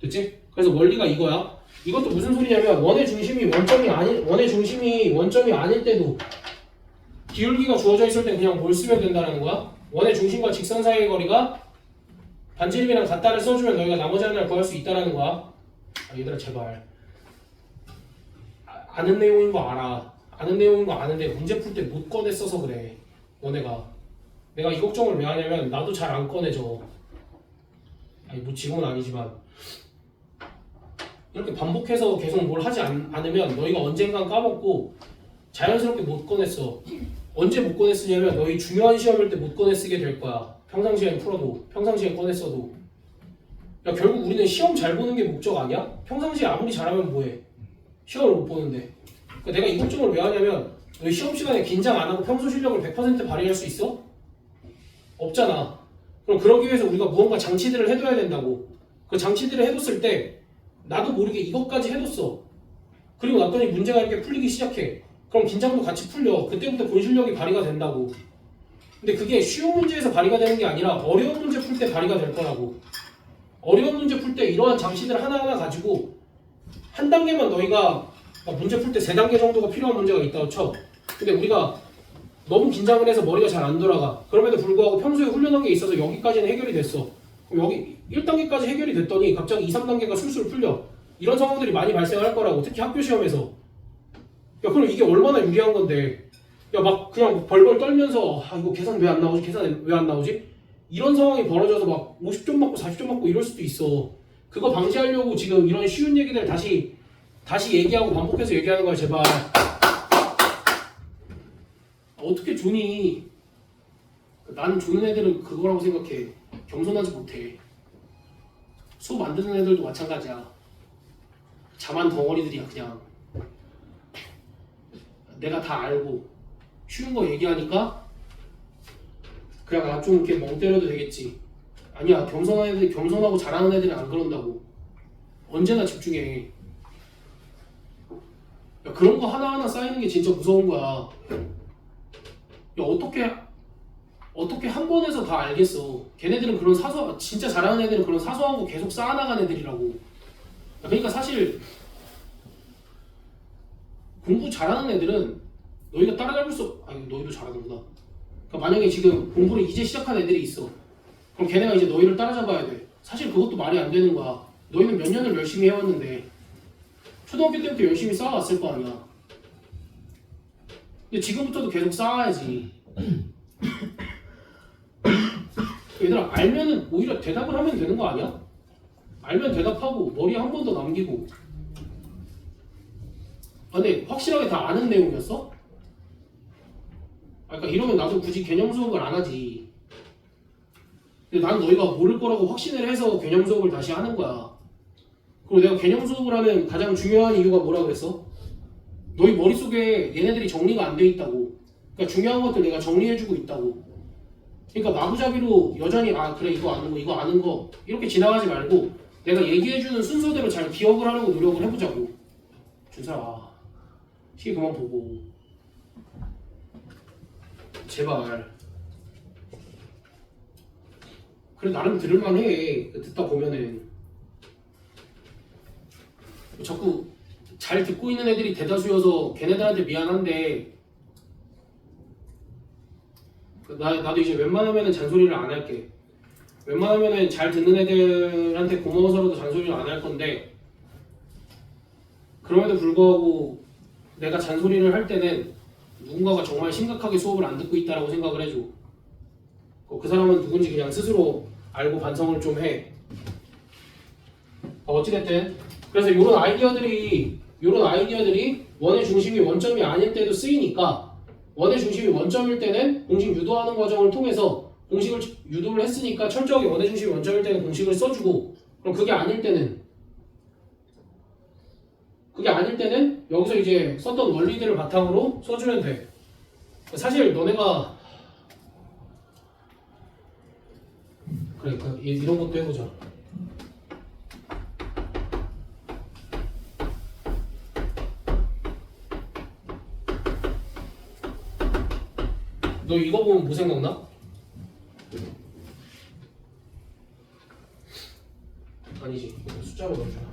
됐지? 그래서 원리가 이거야. 이것도 무슨 소리냐면 원의 중심이 원점이 아닐 때도 기울기가 주어져 있을 때 그냥 뭘 쓰면 된다는 거야? 원의 중심과 직선 사이의 거리가 반지름이랑 같다를 써주면 너희가 나머지 하나를 구할 수 있다는 거야. 얘들아 제발 아는 내용인 거 알아. 아는 내용인 거 아는데 문제 풀 때 못 꺼냈어서 그래. 너네가 내가 이 걱정을 왜 하냐면 나도 잘 안 꺼내져. 아니 뭐 지금은 아니지만 이렇게 반복해서 계속 뭘 하지 않으면 너희가 언젠간 까먹고 자연스럽게 못 꺼내 써. 언제 못 꺼내 쓰냐면 너희 중요한 시험일 때 못 꺼내 쓰게 될 거야. 평상시에 풀어도, 평상시에 꺼내 써도. 야, 결국 우리는 시험 잘 보는 게 목적 아니야? 평상시에 아무리 잘하면 뭐해? 시험을 못 보는데. 그러니까 내가 이 걱정을 왜 하냐면 너희 시험 시간에 긴장 안 하고 평소 실력을 100% 발휘할 수 있어? 없잖아. 그럼 그러기 위해서 우리가 무언가 장치들을 해둬야 된다고. 그 장치들을 해뒀을 때 나도 모르게 이것까지 해뒀어. 그리고 났더니 문제가 이렇게 풀리기 시작해. 그럼 긴장도 같이 풀려. 그때부터 본 실력이 발휘가 된다고. 근데 그게 쉬운 문제에서 발휘가 되는 게 아니라 어려운 문제 풀 때 발휘가 될 거라고. 어려운 문제 풀 때 이러한 장치들 하나하나 가지고 한 단계만 너희가 문제 풀 때 3단계 정도가 필요한 문제가 있다고 쳐. 근데 우리가 너무 긴장을 해서 머리가 잘 안 돌아가. 그럼에도 불구하고 평소에 훈련한 게 있어서 여기까지는 해결이 됐어. 그럼 여기 1단계까지 해결이 됐더니 갑자기 2, 3단계가 술술 풀려. 이런 상황들이 많이 발생할 거라고. 특히 학교 시험에서. 야, 그럼 이게 얼마나 유리한 건데. 야, 막 그냥 벌벌 떨면서 이거 계산 왜 안 나오지? 계산 왜 안 나오지? 이런 상황이 벌어져서 막 50점 맞고 40점 맞고 이럴 수도 있어. 그거 방지하려고 지금 이런 쉬운 얘기들 다시 얘기하고 반복해서 얘기하는 거야, 제발. 어떻게 존이 나는 조는 애들은 그거라고 생각해. 겸손하지 못해. 수업 안 듣는 애들도 마찬가지야. 자만 덩어리들이야. 그냥 내가 다 알고 쉬운 거 얘기하니까 그냥 좀 이렇게 멍 때려도 되겠지. 아니야. 겸손한 애들, 겸손하고 잘하는 애들은 안 그런다고. 언제나 집중해. 야, 그런 거 하나하나 쌓이는 게 진짜 무서운 거야. 야, 어떻게 한 번에서 다 알겠어. 걔네들은 그런 진짜 잘하는 애들은 그런 사소한 거 계속 쌓아나간 애들이라고. 야, 그러니까 사실 공부 잘하는 애들은 너희가 따라잡을 아니 너희도 잘하는구나. 그러니까 만약에 지금 공부를 이제 시작한 애들이 있어. 그럼 걔네가 이제 너희를 따라잡아야 돼. 사실 그것도 말이 안 되는 거야. 너희는 몇 년을 열심히 해왔는데 초등학교 때부터 열심히 쌓아왔을 거 아니야. 근데 지금부터도 계속 쌓아야지. 얘들아, 알면은 오히려 대답을 하면 되는 거 아니야? 알면 대답하고 머리에 한 번 더 남기고. 근데 확실하게 다 아는 내용이었어? 그러니까 이러면 나도 굳이 개념 수업을 안 하지. 근데 난 너희가 모를 거라고 확신을 해서 개념 수업을 다시 하는 거야. 그리고 내가 개념 수업을 하는 가장 중요한 이유가 뭐라 그랬어? 너희 머릿속에 얘네들이 정리가 안 돼 있다고. 그러니까 중요한 것들 내가 정리해주고 있다고. 그러니까 마구잡이로 여전히 그래 이거 아는 거 이거 아는 거 이렇게 지나가지 말고 내가 얘기해주는 순서대로 잘 기억을 하려고 노력을 해보자고. 준사아, TV 그만 보고 제발. 그래 나름 들을만해. 듣다 보면은 자꾸 잘 듣고 있는 애들이 대다수여서 걔네들한테 미안한데 나도 이제 웬만하면은 잔소리를 안 할게. 웬만하면은 잘 듣는 애들한테 고마워서라도 잔소리를 안 할 건데 그럼에도 불구하고 내가 잔소리를 할 때는 누군가가 정말 심각하게 수업을 안 듣고 있다라고 생각을 해줘. 그 사람은 누군지 그냥 스스로 알고 반성을 좀 해. 어찌됐든 그래서 이런 아이디어들이 원의 중심이 원점이 아닐 때도 쓰이니까 원의 중심이 원점일 때는 공식 유도하는 과정을 통해서 공식을 유도를 했으니까 철저하게 원의 중심이 원점일 때는 공식을 써주고 그럼 그게 아닐 때는 여기서 이제 썼던 원리들을 바탕으로 써주면 돼. 사실 너네가 그러니까 이런 것도 해보자. 너 이거 보면 뭐 생각나? 아니지. 숫자로 넣어주라.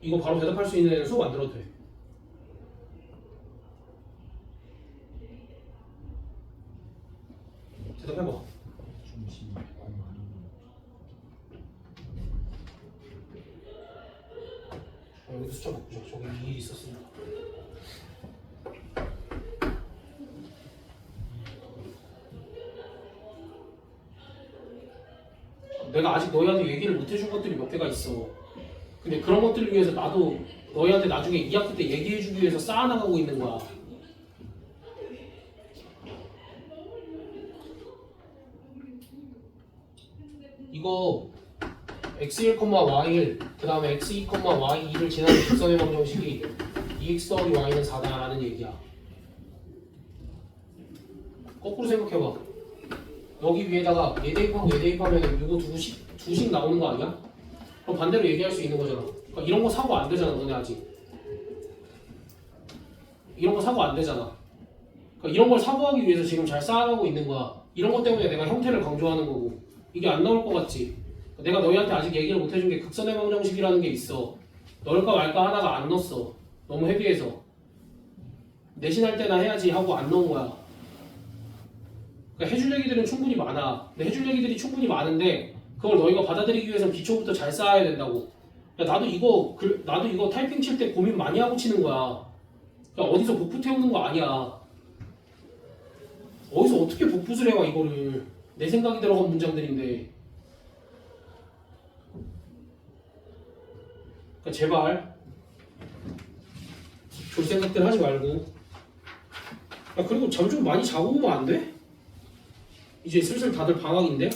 이거 바로 대답할 수 있는 수업 안 들어도 돼. 대답해봐. 여기 숫자 바꾸자. 저기 2일 있었으니까. 내가 아직 너희한테 얘기를 못 해준 것들이 몇 개가 있어. 근데 그런 것들을 위해서 나도 너희한테 나중에 2학기 때 얘기해주기 위해서 쌓아나가고 있는 거야. 이거 x1, y1 그 다음에 x2, y2를 지나는 직선의 방정식이 2x 더하기 y는 4다라는 얘기야. 거꾸로 생각해봐. 여기 위에다가 얘 대입하고 얘 대입하면 이거 두식 나오는 거 아니야? 그럼 반대로 얘기할 수 있는 거잖아. 그러니까 이런 거 사고 안 되잖아, 너네 아직. 이런 거 사고 안 되잖아. 그러니까 이런 걸 사고하기 위해서 지금 잘 쌓아가고 있는 거야. 이런 것 때문에 내가 형태를 강조하는 거고. 이게 안 나올 것 같지? 내가 너희한테 아직 얘기를 못 해준 게 극선의 방정식이라는 게 있어. 넣을까 말까 하다가 안 넣었어. 너무 헤비해서. 내신할 때나 해야지 하고 안 넣은 거야. 그러니까 해줄 얘기들은 충분히 많아. 근데 해줄 얘기들이 충분히 많은데 그걸 너희가 받아들이기 위해서 기초부터 잘 쌓아야 된다고. 야, 나도 이거 타이핑 칠 때 고민 많이 하고 치는 거야. 그러니까 어디서 복부 태우는 거 아니야. 어디서 어떻게 복붙을 해와 이거를. 내 생각이 들어간 문장들인데. 그러니까 제발 졸 생각들 하지 말고. 야, 그리고 잠 좀 많이 자고 오면 안 돼? 이제 슬슬 다들 방학인데?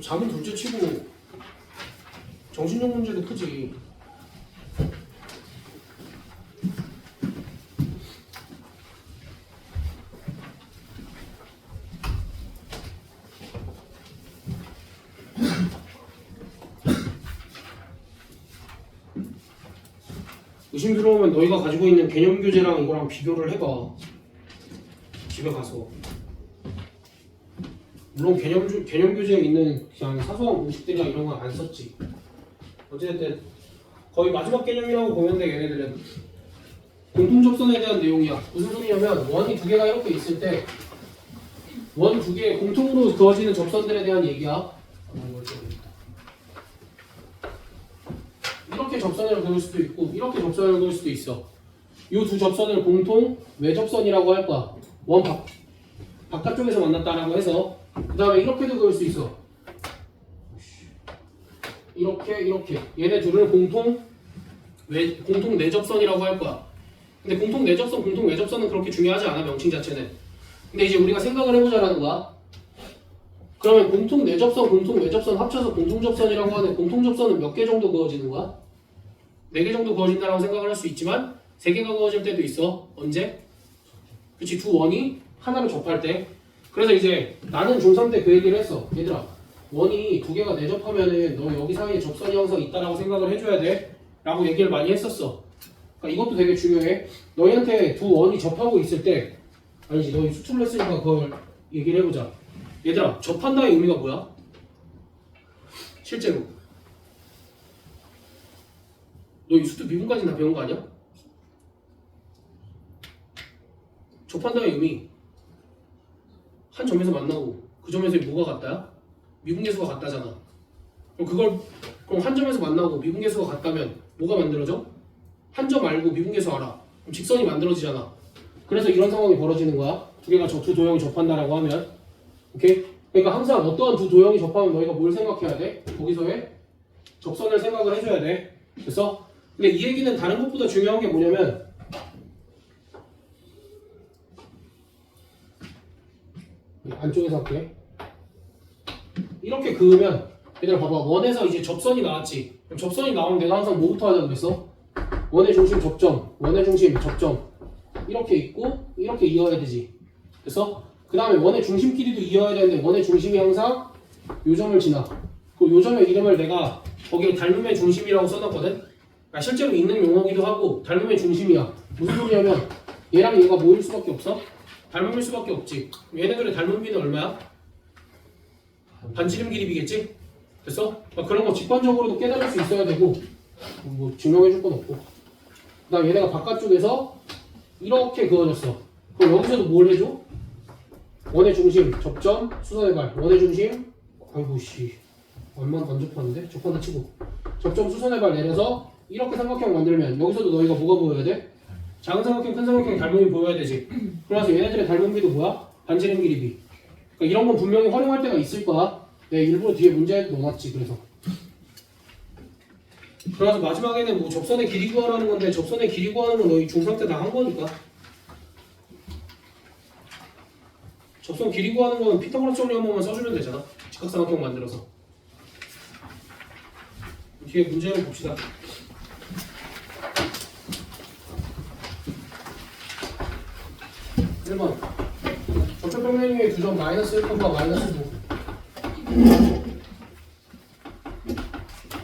잠은 둘째 치고 정신력 문제도 크지. 의심 들어오면 너희가 가지고 있는 개념 교재랑 이거랑 비교를 해봐. 집에 가서. 물론 개념 교재에 있는 그냥 사소한 공식들이나 이런 건 안 썼지. 어쨌든 거의 마지막 개념이라고 보면 돼. 얘네들은 공통 접선에 대한 내용이야. 무슨 소리냐면 원이 두 개가 이렇게 있을 때 원 두 개 공통으로 그어지는 접선들에 대한 얘기야. 이렇게 접선을 그을 수도 있고 이렇게 접선을 그을 수도 있어. 이 두 접선을 공통 외접선이라고 할 거야. 원 바깥쪽에서 만났다라고 해서 그 다음에 이렇게도 그을 수 있어. 이렇게 얘네 둘을 공통 내접선이라고 할 거야. 근데 공통 내접선, 공통 외접선은 그렇게 중요하지 않아, 명칭 자체는. 근데 이제 우리가 생각을 해보자라는 거야. 그러면 공통 내접선, 공통 외접선 합쳐서 공통접선이라고 하는 공통접선은 몇 개 정도 그어지는 거야? 4개 정도 그어진다라고 생각을 할 수 있지만 3개가 그어질 때도 있어. 언제? 그치, 두 원이 하나를 접할 때. 그래서 이제 나는 중3 때 그 얘기를 했어. 얘들아, 원이 두 개가 내접하면은 너 여기 사이에 접선이 항상 있다라고 생각을 해줘야 돼 라고 얘기를 많이 했었어. 그러니까 이것도 되게 중요해. 너희한테 두 원이 접하고 있을 때, 아니지, 너희 수투를 했으니까 그걸 얘기를 해보자. 얘들아, 접한다의 의미가 뭐야? 실제로 너 이 수투 미분까지 다 배운 거 아니야? 접한다의 의미, 한 점에서 만나고 그 점에서 뭐가 같다야? 미분계수가 같다잖아. 그럼 한 점에서 만나고 미분계수가 같다면 뭐가 만들어져? 한 점 알고 미분계수 알아. 그럼 직선이 만들어지잖아. 그래서 이런 상황이 벌어지는 거야. 두 개가 두 도형이 접한다라고 하면. 오케이? 그러니까 항상 어떠한 두 도형이 접하면 너희가 뭘 생각해야 돼? 거기서의 접선을 생각을 해줘야 돼. 됐어? 근데 이 얘기는 다른 것보다 중요한 게 뭐냐면 안쪽에서 할게. 이렇게 그으면 얘들아 봐봐. 원에서 이제 접선이 나왔지. 그럼 접선이 나오면 내가 항상 뭐부터 하자고 그랬어? 원의 중심 접점, 원의 중심 접점 이렇게 있고 이렇게 이어야 되지. 됐어? 그 다음에 원의 중심끼리도 이어야 되는데 원의 중심이 항상 요 점을 지나. 그 요 점의 이름을 내가 거기에 닮음의 중심이라고 써놨거든? 그러니까 실제로 있는 용어기도 하고 닮음의 중심이야. 무슨 소리냐면 얘랑 얘가 모일 수밖에 없어? 닮음일 수밖에 없지. 얘네들의 닮음비는 얼마야? 반지름 길이비겠지? 됐어? 그러니까 그런 거 직관적으로도 깨달을 수 있어야 되고 뭐 증명해줄 건 없고. 그 다음 얘네가 바깥쪽에서 이렇게 그어졌어. 그럼 여기서도 뭘 해줘? 원의 중심, 접점, 수선의 발. 원의 중심, 아이고 씨 완만 안 접하는데? 접한다 치고 접점, 수선의 발 내려서 이렇게 삼각형 만들면 여기서도 너희가 뭐가 보여야 돼? 작은 삼각형, 큰 삼각형 닮음이 보여야 되지. 그래서 얘네들의 닮음비도 뭐야? 반지름 길이비. 그러니까 이런 건 분명히 활용할 때가 있을 거야. 내 일부러 뒤에 문제에 넣어놨지. 그래서 마지막에는 뭐 접선의 길이 구하라는 건데 접선의 길이 구하는 건 너희 중3 때 다 한 거니까. 접선 길이 구하는 건 피타고라스 정리 한 번만 써주면 되잖아. 직각삼각형 만들어서. 뒤에 문제를 봅시다. 1번 접촉평면의 두점 마이너스 1콤마 마이너스 9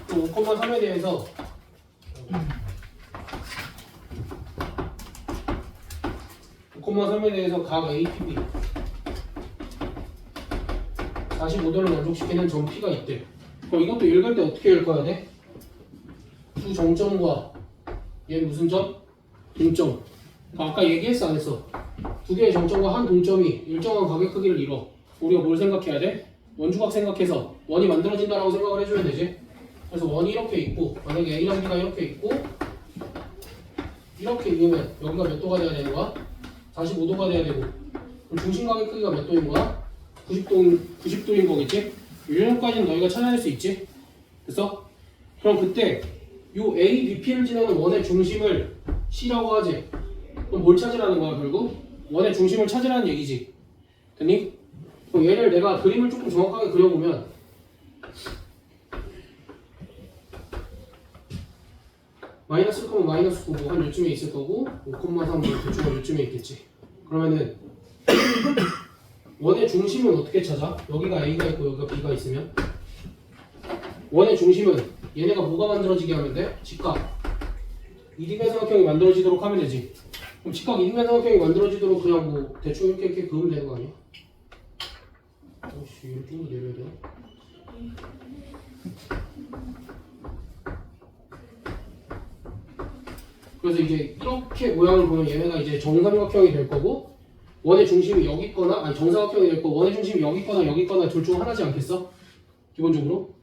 또 5,3에 대해서 5,3에 대해서 각 APB 45도를 만족시키는 점 P가 있대. 그럼 이것도 읽을 때 어떻게 읽어야 돼? 두 정점과 얘는 무슨 점? 동점. 아까 얘기했어 안 했어? 두 개의 정점과 한 동점이 일정한 가격 크기를 이뤄. 우리가 뭘 생각해야 돼? 원주각 생각해서 원이 만들어진다라고 생각을 해주면 되지. 그래서 원이 이렇게 있고 만약에 A랑 B가 이렇게 있고 이렇게 이으면 여기가 몇 도가 돼야 되는 거야? 45도가 돼야 되고 그럼 중심 가격 크기가 몇 도인 거야? 90도인 거겠지? 이 정도까지는 너희가 찾아낼 수 있지? 됐어? 그럼 그때 요 A, BP를 지나는 원의 중심을 C라고 하지. 그럼 뭘 찾으라는 거야 결국? 원의 중심을 찾으라는 얘기지. 됐니? 그럼 얘를 내가 그림을 조금 정확하게 그려보면 마이너스 1, 마이너스 9, 한 요쯤에 있을 거고 5,3 대충 요쯤에 있겠지. 그러면은 원의 중심은 어떻게 찾아? 여기가 A가 있고 여기가 B가 있으면 원의 중심은 얘네가 뭐가 만들어지게 하면 돼? 직각 이등변 삼각형이 만들어지도록 하면 되지. 그럼 직각 이등변 삼각형이 만들어지도록 그냥 뭐 대충 이렇게 그으면 되는 거 아니야? 어씨 얘를 좀 더 내려야 되나? 그래서 이제 이렇게 모양을 보면 얘네가 이제 정삼각형이 될 거고 원의 중심이 여기 있거나 아니 정사각형이 될 거고 원의 중심이 여기 있거나 여기 있거나 둘 중 하나지 않겠어? 기본적으로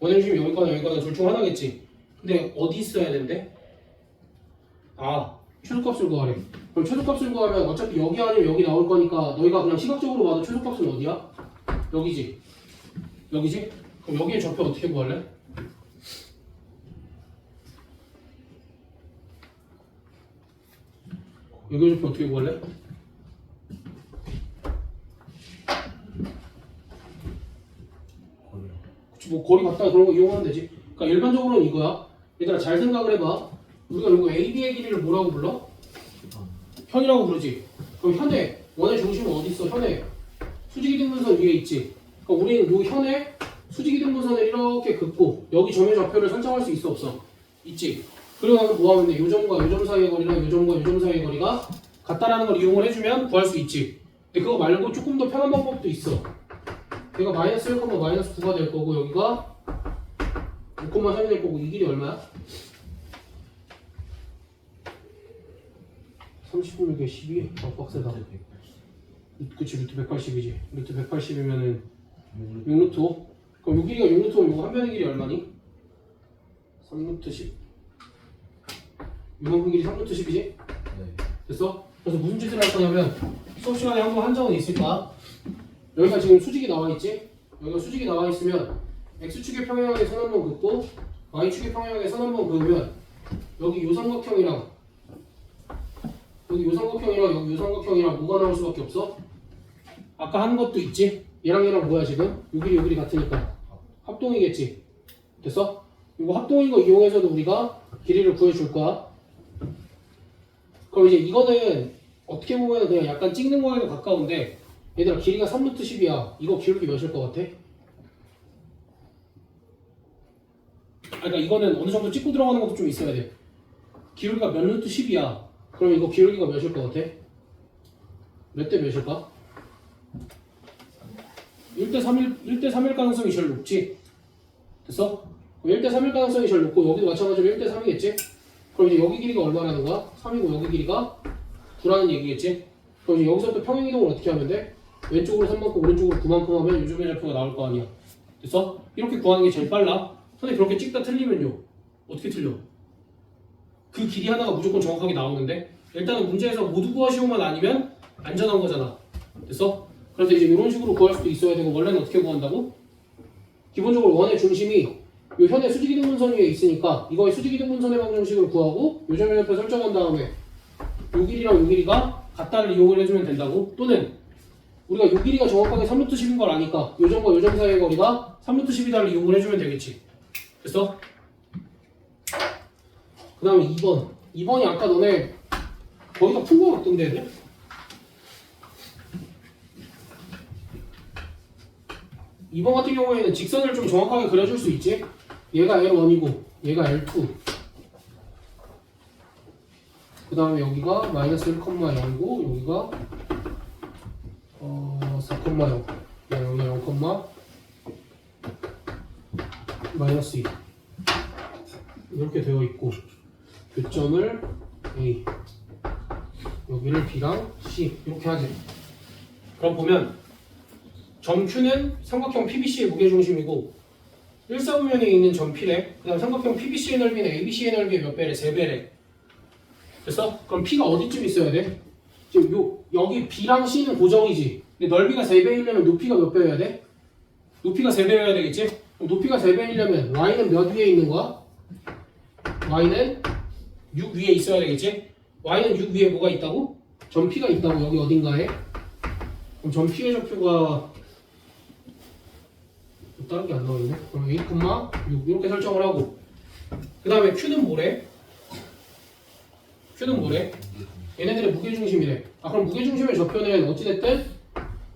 원의 중심이 여기 있거나 여기 있거나 둘 중 하나겠지. 근데 어디 있어야 된대? 아 최소값을 구하래. 그럼 최소값을 구하면 어차피 여기 아니면 여기 나올 거니까 너희가 그냥 시각적으로 봐도 최소값은 어디야? 여기지. 여기지? 그럼 여기에 좌표 어떻게 구할래? 여기 좌표 어떻게 구할래? 그치, 뭐 거리 같다 그런 거 이용하면 되지. 그러니까 일반적으로는 이거야. 얘들아 잘 생각을 해봐. 우리가 이거 AB의 길이를 뭐라고 불러? 현이라고 부르지. 그럼 현의 원의 중심은 어디 있어? 현의 수직이등분선 위에 있지. 그러니까 우리는 이 현의 수직이등분선을 이렇게 긋고 여기 점의 좌표를 설정할 수 있어 없어? 있지. 그리고 나서 뭐 하면 돼? 요 점과 요 점 사이의 거리랑 요 점과 요 점 사이의 거리가 같다라는 걸 이용을 해주면 구할 수 있지. 근데 그거 말고 조금 더 편한 방법도 있어. 얘가 마이너스 1, 마이너스 9가 될 거고 여기가 5,3이 될 거고 이 길이 얼마야? 30분의 12? 빡세다. 그치 루트 180이지. 루트 180이면은 6루트 5? 그럼 요 길이가 6루트 5면 요거 한 변의 길이 얼마니? 3루트 10 요만큼 길이 3루트 10이지? 네. 됐어? 그래서 무슨 짓을 할 거냐면 수업 시간에 한번 한정은 있을 거야. 여기가 지금 수직이 나와 있지? 여기가 수직이 나와 있으면 x축의 평행하게 선 한번 긋고 y축의 평행하게 선 한번 그으면 여기 요 삼각형이랑 여기 요 삼각형이랑 여기 요 삼각형이랑 뭐가 나올 수밖에 없어? 아까 한 것도 있지? 얘랑 얘랑 뭐야 지금? 요 길이 요 길이 같으니까 합동이겠지? 됐어? 이거 합동인 거 이용해서도 우리가 길이를 구해줄 거야. 그럼 이제 이거는 어떻게 보면 그냥 약간 찍는 거에도 가까운데 얘들아 길이가 3루트 10이야. 이거 기울기 몇일 것 같아? 그러니까 이거는 어느 정도 찍고 들어가는 것도 좀 있어야 돼. 기울기가 몇 루트 10이야. 그럼 이거 기울기가 몇일 것 같아? 몇 대 몇일까? 1대 3일 가능성이 제일 높지? 됐어? 그럼 1대 3일 가능성이 제일 높고 여기도 마찬가지로 1대 3이겠지? 그럼 이제 여기 길이가 얼마라는 거야? 3이고 여기 길이가 9라는 얘기겠지? 그럼 이제 여기서부터 평행이동을 어떻게 하면 돼? 왼쪽으로 3만큼 오른쪽으로 9만큼 하면 요즘의 좌표가 나올 거 아니야. 됐어? 이렇게 구하는 게 제일 빨라. 선생님 그렇게 찍다 틀리면요 어떻게 틀려? 그 길이 하나가 무조건 정확하게 나오는데 일단은 문제에서 모두 구하시오만 아니면 안전한 거잖아. 됐어? 그래서 이제 이런 식으로 구할 수도 있어야 되고 원래는 어떻게 구한다고? 기본적으로 원의 중심이 요 현의 수직이등분선 위에 있으니까 이거의 수직이등분선의 방정식을 구하고 요점의 옆에 설정한 다음에 요 길이랑 요 길이가 같다를 이용을 해주면 된다고. 또는 우리가 요 길이가 정확하게 3루트 10인 걸 아니까 요점과 요점 사이의 거리가 3루트 10이다를 이용을 해주면 되겠지. 됐어? 그 다음에 2번. 2번이 아까 너네 거기다 푼 거 같던데 애들? 이번 같은 경우에는 직선을 좀 정확하게 그려줄 수 있지? 얘가 L1이고 얘가 L2 그 다음에 여기가 마이너스 1,0이고 여기가 4,0 여기가 0, 마이너스 2 이렇게 되어 있고 교점을 A 여기를 B랑 C 이렇게 하지. 그럼 보면 점 Q는 삼각형 PBC의 무게중심이고 일사분면에 있는 점 P래. 그 다음 삼각형 PBC의 넓이는 ABC의 넓이의 몇 배래? 3배래. 됐어? 그럼 P가 어디쯤 있어야 돼? 지금 여기 B랑 C는 고정이지. 근데 넓이가 3배이려면 높이가 몇 배여야 돼? 높이가 3배여야 되겠지? 그럼 높이가 3배이려면 Y는 몇 위에 있는 거야? Y는 6 위에 있어야 되겠지? Y는 6 위에 뭐가 있다고? 점 P가 있다고 여기 어딘가에? 그럼 점 P의 좌표가 다른 게 안 나와있네? 그럼 A, 6 이렇게 설정을 하고 그 다음에 Q는 뭐래? Q는 뭐래? 얘네들의 무게중심이래. 그럼 무게중심의 좌표는 어찌됐든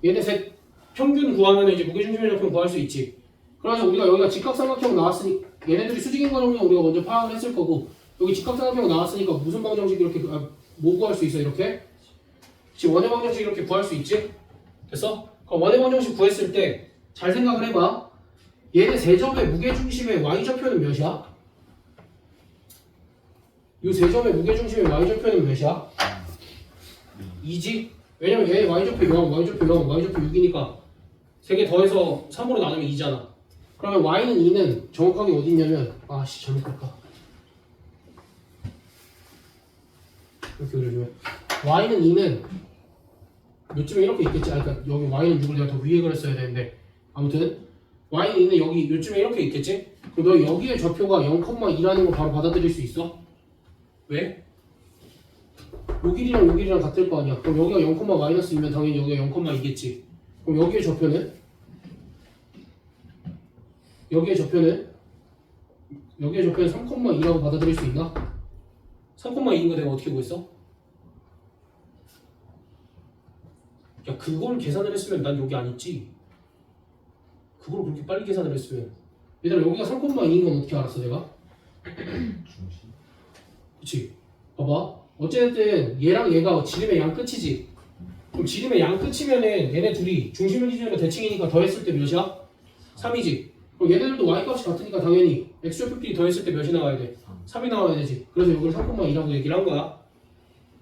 얘네 셋 평균 구하면 이제 무게중심의 좌표 구할 수 있지. 그래서 우리가 여기가 직각삼각형 나왔으니 얘네들이 수직인 과정은 우리가 먼저 파악을 했을 거고 여기 직각삼각형 나왔으니까 무슨 방정식 이렇게 뭐 구할 수 있어 이렇게? 지금 원의 방정식 이렇게 구할 수 있지? 됐어? 그럼 원의 방정식 구했을 때 잘 생각을 해봐. 얘네 세 점의 무게중심의 y좌표는 몇이야? 이 세 점의 무게중심의 y좌표는 몇이야? 2지? 왜냐면 얘의 y좌표 0, y좌표 0, y좌표 6이니까 3개 더해서 3으로 나누면 2잖아. 그러면 y는 2는 정확하게 어디 있냐면 잘못 봤다. 이렇게 그려주면 y는 2는 요쯤에 이렇게 있겠지. 그러니까 여기 y는 6을 내가 더 위에 그렸어야 되는데 아무튼 y는 2는 여기 요쯤에 이렇게 있겠지. 그럼 너 여기에 좌표가 0,2라는 거 바로 받아들일 수 있어? 왜? 요 길이랑 요 길이랑 같을 거 아니야. 그럼 여기가 0,-2면 당연히 여기가 0,2겠지. 그럼 여기의 좌표는? 여기의 좌표는 3,2라고 받아들일 수 있나? 3,2인 거 내가 어떻게 구했어? 야 그걸 계산을 했으면 난 여기 안 있지. 그걸 그렇게 빨리 계산을 했으면 얘들아 여기가 3,2인 건 어떻게 알았어 내가? 그치? 봐봐 어쨌든 얘랑 얘가 지름의 양 끝이지. 그럼 지름의 양 끝이면은 얘네 둘이 중심을 기준으로 대칭이니까 더했을 때 몇이야? 3이지. 그럼 얘네들도 y 값이 같으니까 당연히 x좌표끼리 더했을 때 몇이 나와야 돼? 3이 나와야 되지. 그래서 여기를 3,2라고 얘기를 한 거야.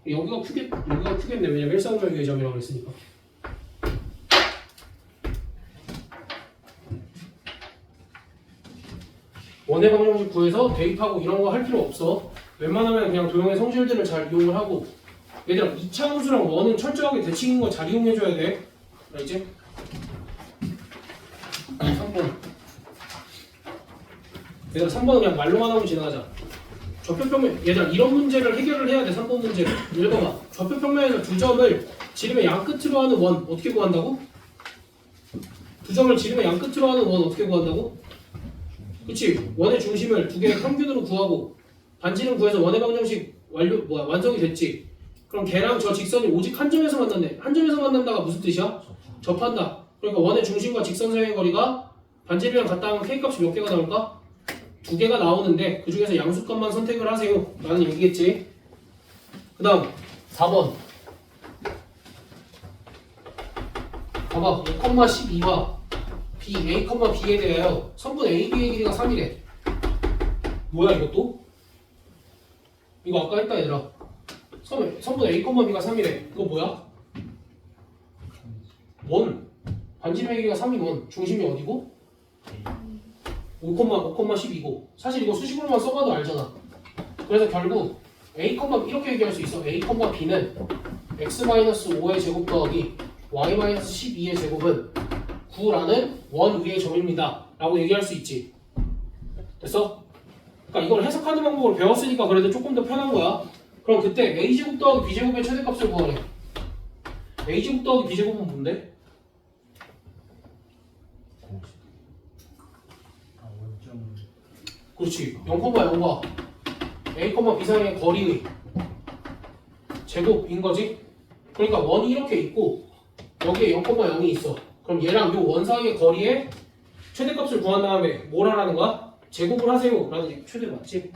여기가 크겠네. 왜냐면 일사분면의 점이라고 그랬으니까. 원의 방정식 구해서 대입하고 이런 거 할 필요 없어. 웬만하면 그냥 도형의 성질들을 잘 이용을 하고 얘들아 2차 함수랑 원은 철저하게 대칭인 거 잘 이용해줘야 돼. 알겠지? 3번 얘들아 3번은 그냥 말로만 하고 지나가자. 좌표평면 얘들아 이런 문제를 해결을 해야 돼. 3번 문제를 읽어봐. 좌표평면에서 두 점을 지름의 양 끝으로 하는 원 어떻게 구한다고? 두 점을 지름의 양 끝으로 하는 원 어떻게 구한다고? 그치? 원의 중심을 두 개의 평균으로 구하고 반지름 구해서 원의 방정식 완성이 됐지. 그럼 걔랑 저 직선이 오직 한 점에서 만났네. 한 점에서 만난다가 무슨 뜻이야? 접한다. 그러니까 원의 중심과 직선 사이의 거리가 반지름이랑 같다 하면 K값이 몇 개가 나올까? 2개가 나오는데 그 중에서 양수값만 선택을 하세요 라는 얘기겠지. 그 다음 4번 봐봐 5,12와 B, A, B에 대하여 선분 A, B의 길이가 3이래. 뭐야 이것도? 이거 아까 했다 얘들아. 선분 A, B가 3이래. 이거 뭐야? 원. 반지름의 길이가 3인 원. 중심이 어디고? 5,12고. 사실 이거 수식으로만 써봐도 알잖아. 그래서 결국 A, 이렇게 얘기할 수 있어. A, B는 x-5의 제곱 더하기 y-12의 제곱은 9라는 원 위의 점입니다 라고 얘기할 수 있지. 됐어? 그러니까 이걸 해석하는 방법을 배웠으니까 그래도 조금 더 편한 거야. 그럼 그때 a제곱 더하기 b제곱의 최대값을 구하래. a제곱 더하기 b제곱은 뭔데? 그렇지. 0,0과 a, b 사이의 거리의 제곱인 거지. 그러니까 원이 이렇게 있고 여기에 0,0이 있어. 그럼 얘랑 요 원 사이의 거리의 최대값을 구한 다음에 뭘 하라는 거야? 제곱을 하세요 라는 얘기. 최대 맞지?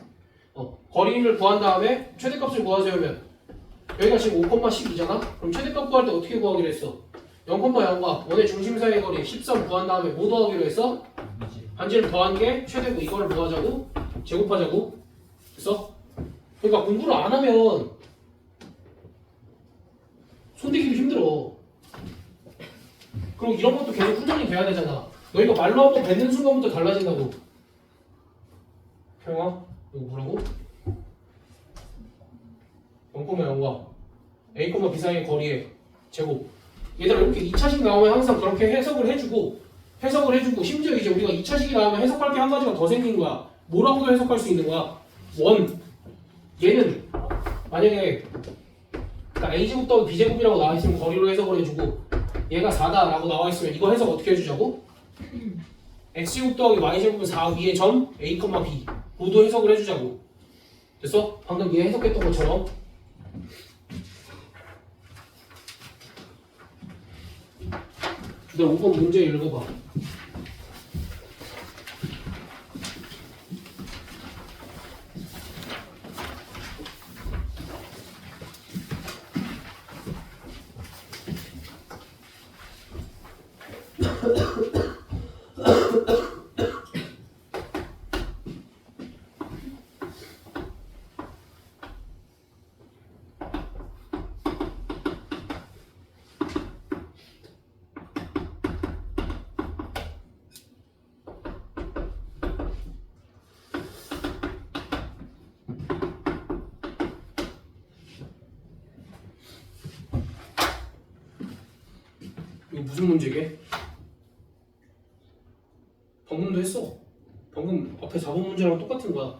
거리를 구한 다음에 최대값을 구하세요면 여기가 지금 5,12잖아? 그럼 최대값 구할 때 어떻게 구하기로 했어? 0,0과 원의 중심 사이의 거리 13 구한 다음에 뭐 더하기로 했어? 반지를 더한 게 최대고 이거를 뭐 하자고? 제곱하자고? 됐어? 그러니까 공부를 안 하면 손대기도 힘들어. 그리고 이런 것도 계속 훈련이 돼야 되잖아. 너희가 말로 한번 뱉는 순간부터 달라진다고. 형아, 이거 뭐라고? 0,0과 a, b 사이의 거리의 제곱. 얘들아 이렇게 2차식 나오면 항상 그렇게 해석을 해주고 심지어 이제 우리가 2차식이 나오면 해석할 게 한 가지가 더 생긴 거야. 뭐라고도 해석할 수 있는 거야. 원. 얘는 만약에 그러니까 a제곱 더하기 b제곱이라고 나와 있으면 거리로 해석을 해주고 얘가 4다 라고 나와 있으면 이거 해석 어떻게 해주자고? x제곱 더하기 y제곱은 4 위의 점 a, b 모두 해석을 해주자고. 됐어? 방금 얘 해석했던 것처럼. 너 5번 문제 읽어봐. 이거 무슨 문제게? 방금도 했어. 방금 앞에 4번 문제랑 똑같은 거야.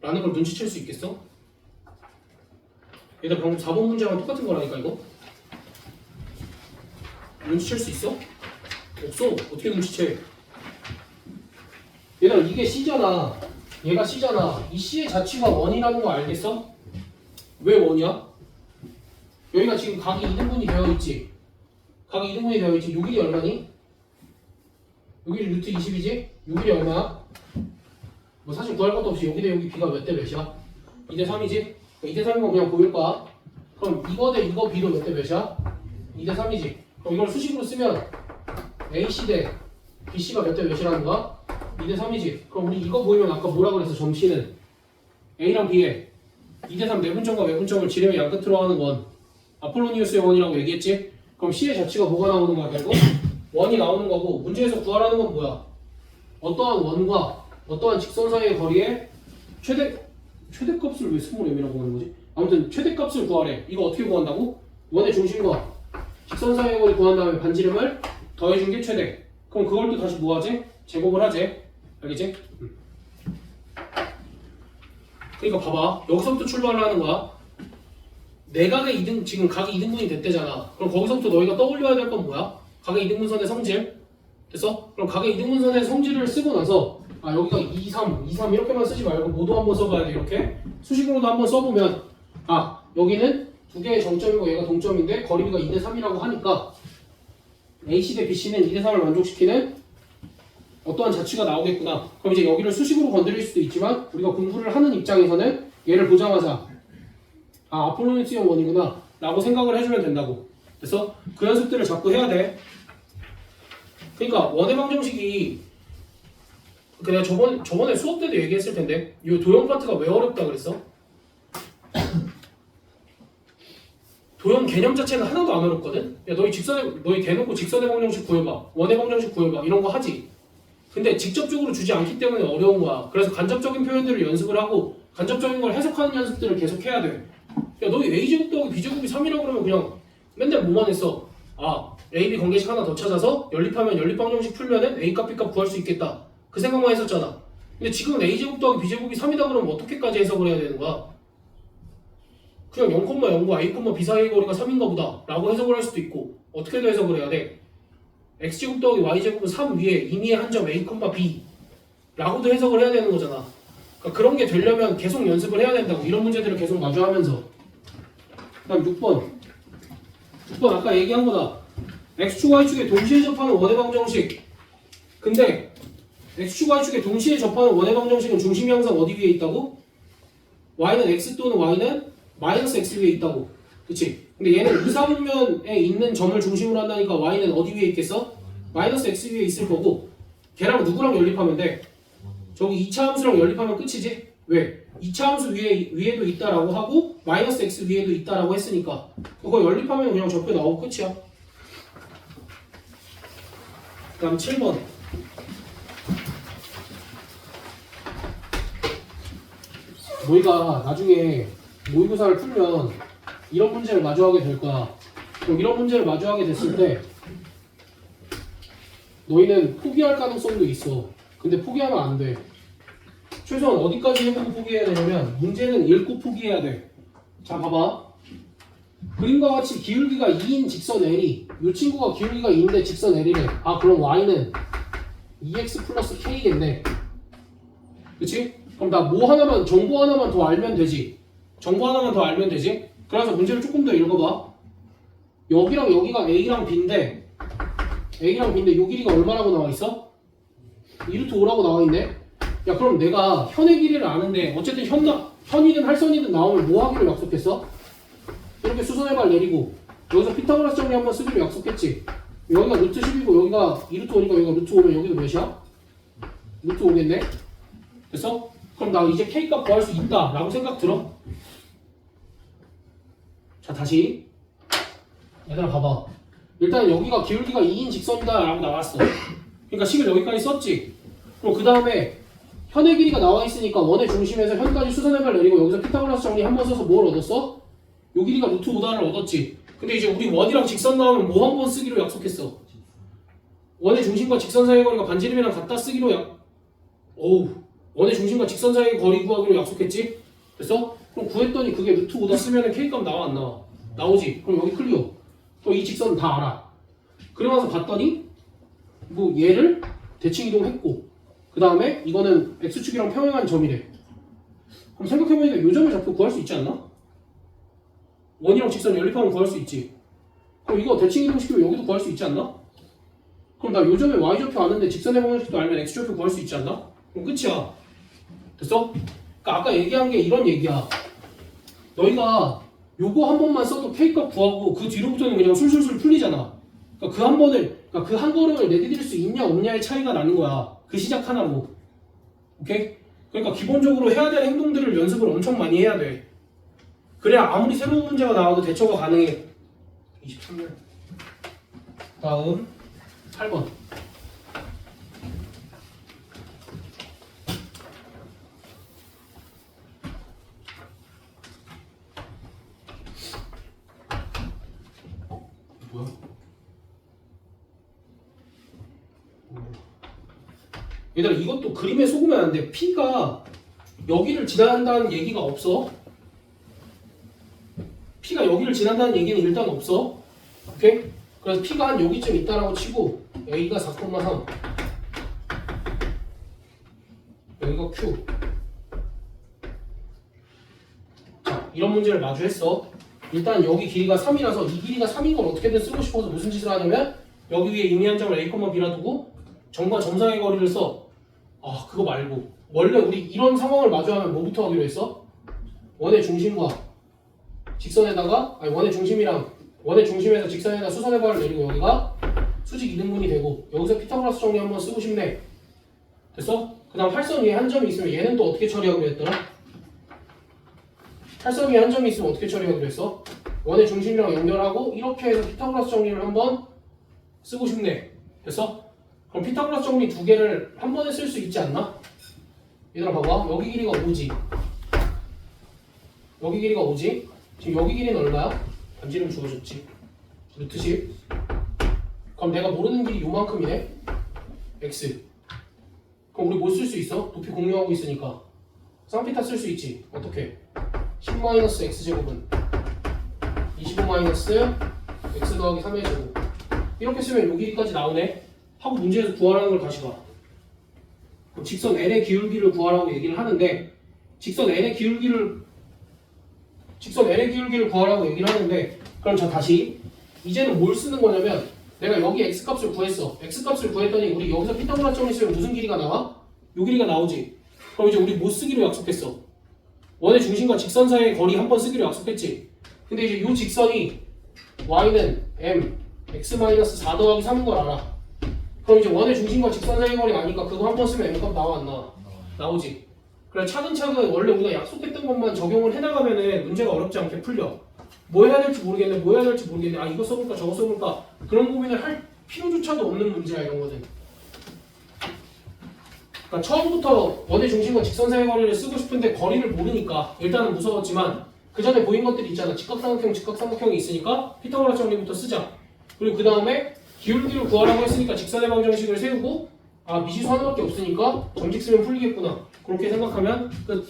라는 걸 눈치챌 수 있겠어? 얘들 방금 4번 문제랑 똑같은 거라니까 이거? 눈치챌 수 있어? 없어. 어떻게 눈치채? 얘들아 이게 C잖아. 얘가 C잖아. 이 C의 자취가 원이라는 거 알겠어? 왜 원이야? 여기가 지금 각이 2등분이 되어 있지. 각이 2등분이 되어 있지. 6일이 얼마니? 6일이 루트 20이지? 6일이 얼마야? 뭐 사실 구할 것도 없이 여기 대 여기 B가 몇 대 몇이야? 2대 3이지? 2대 3인 거 그냥 보일 거야. 그럼 이거 대 이거 B도 몇 대 몇이야? 2대 3이지. 그럼 이걸 수식으로 쓰면 AC 대 BC가 몇 대 몇이라는 거야? 2대 3이지. 그럼 우리 이거 보이면 아까 뭐라 그랬어? 점C는 A랑 B에 2대 3 내분점과 외분점을 지름의 양끝으로 하는 원 아폴로니우스의 원이라고 얘기했지? 그럼 C의 자취가 뭐가 나오는 거야 결국? 원이 나오는 거고 문제에서 구하라는 건 뭐야? 어떠한 원과 어떠한 직선 사이의 거리의 최대값을 왜 스몰 m이라고 하는 거지? 아무튼 최대값을 구하래. 이거 어떻게 구한다고? 원의 중심과 직선 사이의 거리 구한 다음에 반지름을 더해준 게 최대. 그럼 그걸 또 다시 뭐 하지? 제곱을 하지. 알겠지? 그러니까 봐봐. 여기서부터 출발을 하는 거야. 내각의 2등, 지금 각이 2등분이 됐대잖아. 그럼 거기서부터 너희가 떠올려야 될 건 뭐야? 각의 2등분선의 성질. 됐어? 그럼 각의 2등분선의 성질을 쓰고 나서 여기가 2, 3, 2, 3 이렇게만 쓰지 말고 모두 한번 써봐야 돼. 이렇게 수식으로도 한번 써보면 여기는 두 개의 정점이고 얘가 동점인데 거리비가 2대 3이라고 하니까 AC 대 BC는 2대 3을 만족시키는 어떠한 자취가 나오겠구나. 그럼 이제 여기를 수식으로 건드릴 수도 있지만 우리가 공부를 하는 입장에서는 얘를 보자마자 아폴로니우스의 원이구나 라고 생각을 해주면 된다고. 그래서 그 연습들을 자꾸 해야 돼. 그러니까 원의 방정식이 내가 저번에 수업 때도 얘기했을 텐데 이 도형 파트가 왜 어렵다 그랬어? 도형 개념 자체는 하나도 안 어렵거든? 야 너희 대놓고 직선의 방정식 구해봐, 원의 방정식 구해봐 이런 거 하지. 근데 직접적으로 주지 않기 때문에 어려운 거야. 그래서 간접적인 표현들을 연습을 하고 간접적인 걸 해석하는 연습들을 계속 해야 돼. 야 너희 A제곱 더하기 B제곱이 3이라고 그러면 그냥 맨날 뭐만 했어? 아 A, B 관계식 하나 더 찾아서 연립하면 연립방정식 풀면은 A 값, B 값 구할 수 있겠다. 그 생각만 했었잖아. 근데 지금은 A제곱 더하기 B제곱이 3이다 그러면 어떻게까지 해석을 해야 되는 거야? 그냥 0,0과 A, B 사이의 거리가 3인가 보다 라고 해석을 할 수도 있고 어떻게도 해석을 해야 돼? X제곱 더하기 Y제곱은 3 위에 임의의 한 점 A, B 라고도 해석을 해야 되는 거잖아. 그러니까 그런 게 되려면 계속 연습을 해야 된다고. 이런 문제들을 계속 마주하면서. 그다음 6번 아까 얘기한 거다. X축, Y축에 동시에 접하는 원의 방정식. 근데 X축, Y축에 동시에 접하는 원의 방정식은 중심이 항상 어디 위에 있다고? Y는 X 또는 Y는 마이너스 X 위에 있다고. 그치? 근데 얘는 이사분면에 있는 점을 중심으로 한다니까 Y는 어디 위에 있겠어? 마이너스 X 위에 있을 거고 걔랑 누구랑 연립하면 돼? 저기 2차 함수랑 연립하면 끝이지? 왜? 2차 함수 위에도 있다라고 하고 마이너스 X 위에도 있다라고 했으니까 그거 연립하면 그냥 적게 나오고 끝이야. 그 다음 7번 너희가 나중에 모의고사를 풀면 이런 문제를 마주하게 될 거야. 그럼 이런 문제를 마주하게 됐을 때 너희는 포기할 가능성도 있어. 근데 포기하면 안 돼. 최소한 어디까지 해보고 포기해야 되냐면 문제는 읽고 포기해야 돼. 자 봐봐. 그림과 같이 기울기가 2인 직선 L이 이 친구가 기울기가 2인데 직선 L이래. 아 그럼 Y는 2x 플러스 K겠네. 그치? 그럼 나 뭐 하나만 정보 하나만 더 알면 되지. 정보 하나만 더 알면 되지. 그래서 문제를 조금 더 읽어봐. 여기랑 여기가 A랑 B인데 요 길이가 얼마라고 나와있어? 2루트 5라고 나와있네. 야 그럼 내가 현의 길이를 아는데 어쨌든 현이든 할선이든 나오면 뭐 하기로 약속했어? 이렇게 수선의 발 내리고 여기서 피타고라스 정리 한번 쓰기로 약속했지. 여기가 루트 10이고 여기가 2루트 5니까 여기가 루트 5면 여기도 몇이야? 루트 5겠네? 됐어? 그럼 나 이제 K값 구할 수 있다 라고 생각 들어? 자 다시 얘들아 봐봐. 일단 여기가 기울기가 2인 직선이다 라고 나왔어. 그러니까 식을 여기까지 썼지. 그럼 그 다음에 현의 길이가 나와 있으니까 원의 중심에서 현까지 수선의 발 내리고 여기서 피타고라스 정리 한번 써서 뭘 얻었어? 요 길이가 루트 5다를 얻었지. 근데 이제 우리 원이랑 직선 나오면 뭐 한 번 쓰기로 약속했어? 원의 중심과 직선 사이의 거리가 반지름이랑 같다 쓰기로 원의 중심과 직선 사이의 거리 구하기로 약속했지? 됐어? 그럼 구했더니 그게 루트 5다 쓰면은 K값 나와 안 나와? 나오지. 그럼 여기 클리어. 또 이 직선 다 알아. 그러면서 봤더니 뭐 얘를 대칭 이동했고 그 다음에 이거는 X축이랑 평행한 점이래. 그럼 생각해보니까 이 점의 좌표 구할 수 있지 않나? 원이랑 직선 연립하면 구할 수 있지. 그럼 이거 대칭 이동시키면 여기도 구할 수 있지 않나? 그럼 나 요 점의 Y좌표 아는데 직선의 방정식도 알면 X좌표 구할 수 있지 않나? 그럼 끝이야. 됐어? 그러니까 아까 얘기한 게 이런 얘기야. 너희가 요거 한 번만 써도 K값 구하고 그 뒤로부터는 그냥 술술술 풀리잖아. 그러니까 그 한 걸음을 내디딜 수 있냐 없냐의 차이가 나는 거야. 그 시작 하나로. 오케이? 그러니까 기본적으로 해야 될 행동들을 연습을 엄청 많이 해야 돼. 그래야 아무리 새로운 문제가 나와도 대처가 가능해. 23년. 다음 8번. 뭐야? 얘들아 이것도 그림에 속으면 안 돼. P가 여기를 지나간다는 얘기가 없어. P가 여기를 지난다는 얘기는 일단 없어. 오케이? 그래서 P가 한 여기쯤 있다라고 치고 여기가 4,3 여기가 Q. 자 이런 문제를 마주했어. 일단 여기 길이가 3이라서 이 길이가 3인 걸 어떻게든 쓰고 싶어서 무슨 짓을 하냐면 여기 위에 임의한 점을 A, B라 두고 점과 점 사이의 거리를 써. 아 그거 말고 원래 우리 이런 상황을 마주하면 뭐부터 하기로 했어? 원의 중심과 직선에다가 원의 중심에서 직선에다 수선의 발을 내리고 여기가 수직 이등분이 되고 여기서 피타고라스 정리 한번 쓰고 싶네. 됐어? 그 다음 활선 위에 한 점이 있으면 얘는 또 어떻게 처리하기로 했더라? 활선 위에 한 점이 있으면 어떻게 처리하기로 했어? 원의 중심이랑 연결하고 이렇게 해서 피타고라스 정리를 한번 쓰고 싶네. 됐어? 그럼 피타고라스 정리 두 개를 한 번에 쓸 수 있지 않나? 얘들아 봐봐. 여기 길이가 5지. 여기 길이가 5지. 지금 여기 길이는 얼마야? 반지름 주어졌지. 루트 10. 그럼 내가 모르는 길이 요만큼이네. x. 그럼 우리 뭐 쓸 수 있어? 높이 공유하고 있으니까 쌍피타 쓸 수 있지. 어떻게? 10-x제곱은 25-x 더하기 3의 제곱. 이렇게 쓰면 요 길이까지 나오네. 하고 문제에서 구하라는 걸 다시 봐. 그럼 직선 n의 기울기를 구하라고 얘기를 하는데 직선 n의 기울기를 구하라고 얘기를 하는데 그럼 자 다시 이제는 뭘 쓰는 거냐면 내가 여기 x값을 구했어. x값을 구했더니 우리 여기서 피타고라점이 있으면 무슨 길이가 나와? 요 길이가 나오지. 그럼 이제 우리 뭐 쓰기로 약속했어? 원의 중심과 직선 사이의 거리 한 번 쓰기로 약속했지. 근데 이제 요 직선이 y는 m x-4 더하기 3인 걸 알아. 그럼 이제 원의 중심과 직선 사이의 거리 아니까 그거 한 번 쓰면 m값 나와 안 나와? 나오지. 그래 차근차근 원래 우리가 약속했던 것만 적용을 해나가면은 문제가 어렵지 않게 풀려. 뭐 해야 될지 모르겠네. 아 이거 써볼까 저거 써볼까 그런 고민을 할 필요조차도 없는 문제야 이런 거는. 그러니까 처음부터 원의 중심과 직선 사이의 거리를 쓰고 싶은데 거리를 모르니까 일단은 무서웠지만 그 전에 보인 것들이 있잖아. 직각삼각형이 있으니까 피타고라스 정리부터 쓰자. 그리고 그 다음에 기울기를 구하라고 했으니까 직선의 방정식을 세우고 아 미지수 하나밖에 없으니까 정직 쓰면 풀리겠구나. 그렇게 생각하면 끝.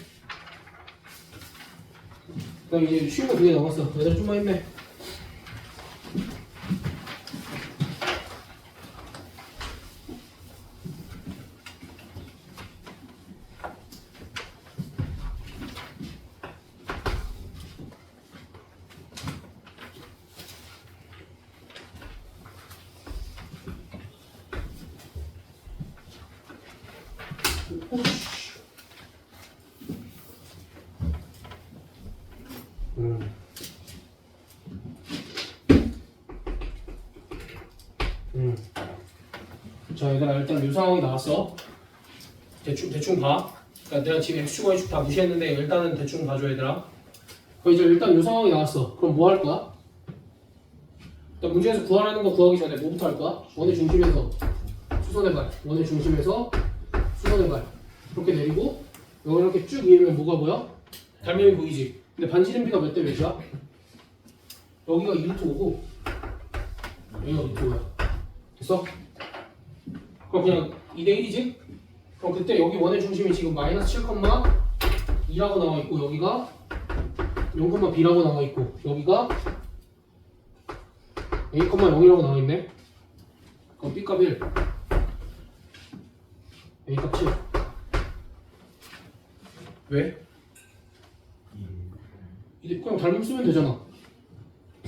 그다음 이제 쉬운 거 2개 남았어. 얘들아 좀만 힘내. 자 얘들아 일단 이 상황이 나왔어. 대충 봐. 그러니까 내가 지금 x축 y축 다 무시했는데 일단은 대충 봐줘 얘들아. 그럼 이제 일단 이 상황이 나왔어. 그럼 뭐 할 거야? 일단 문제에서 구하라는 거 구하기 전에 뭐부터 할 거야? 원의 중심에서 수선의 발. 원의 중심에서 수선의 발. 이렇게 내리고 여기 이렇게 쭉 이으면 뭐가 보여? 닮음이 보이지? 근데 반지름비가 몇 대 몇이야? 여기가 2루트 5고 여기가 루트 5야. 됐어? 그럼 그냥 2대1이지? 그럼 그때 여기 원의 중심이 지금 마이너스 7,2라고 나와 있고 여기가 0,b라고 나와 있고 여기가 a,0이라고 나와 있네. 그럼 b값 1, a값 7. 왜? 그냥 닮음 쓰면 되잖아.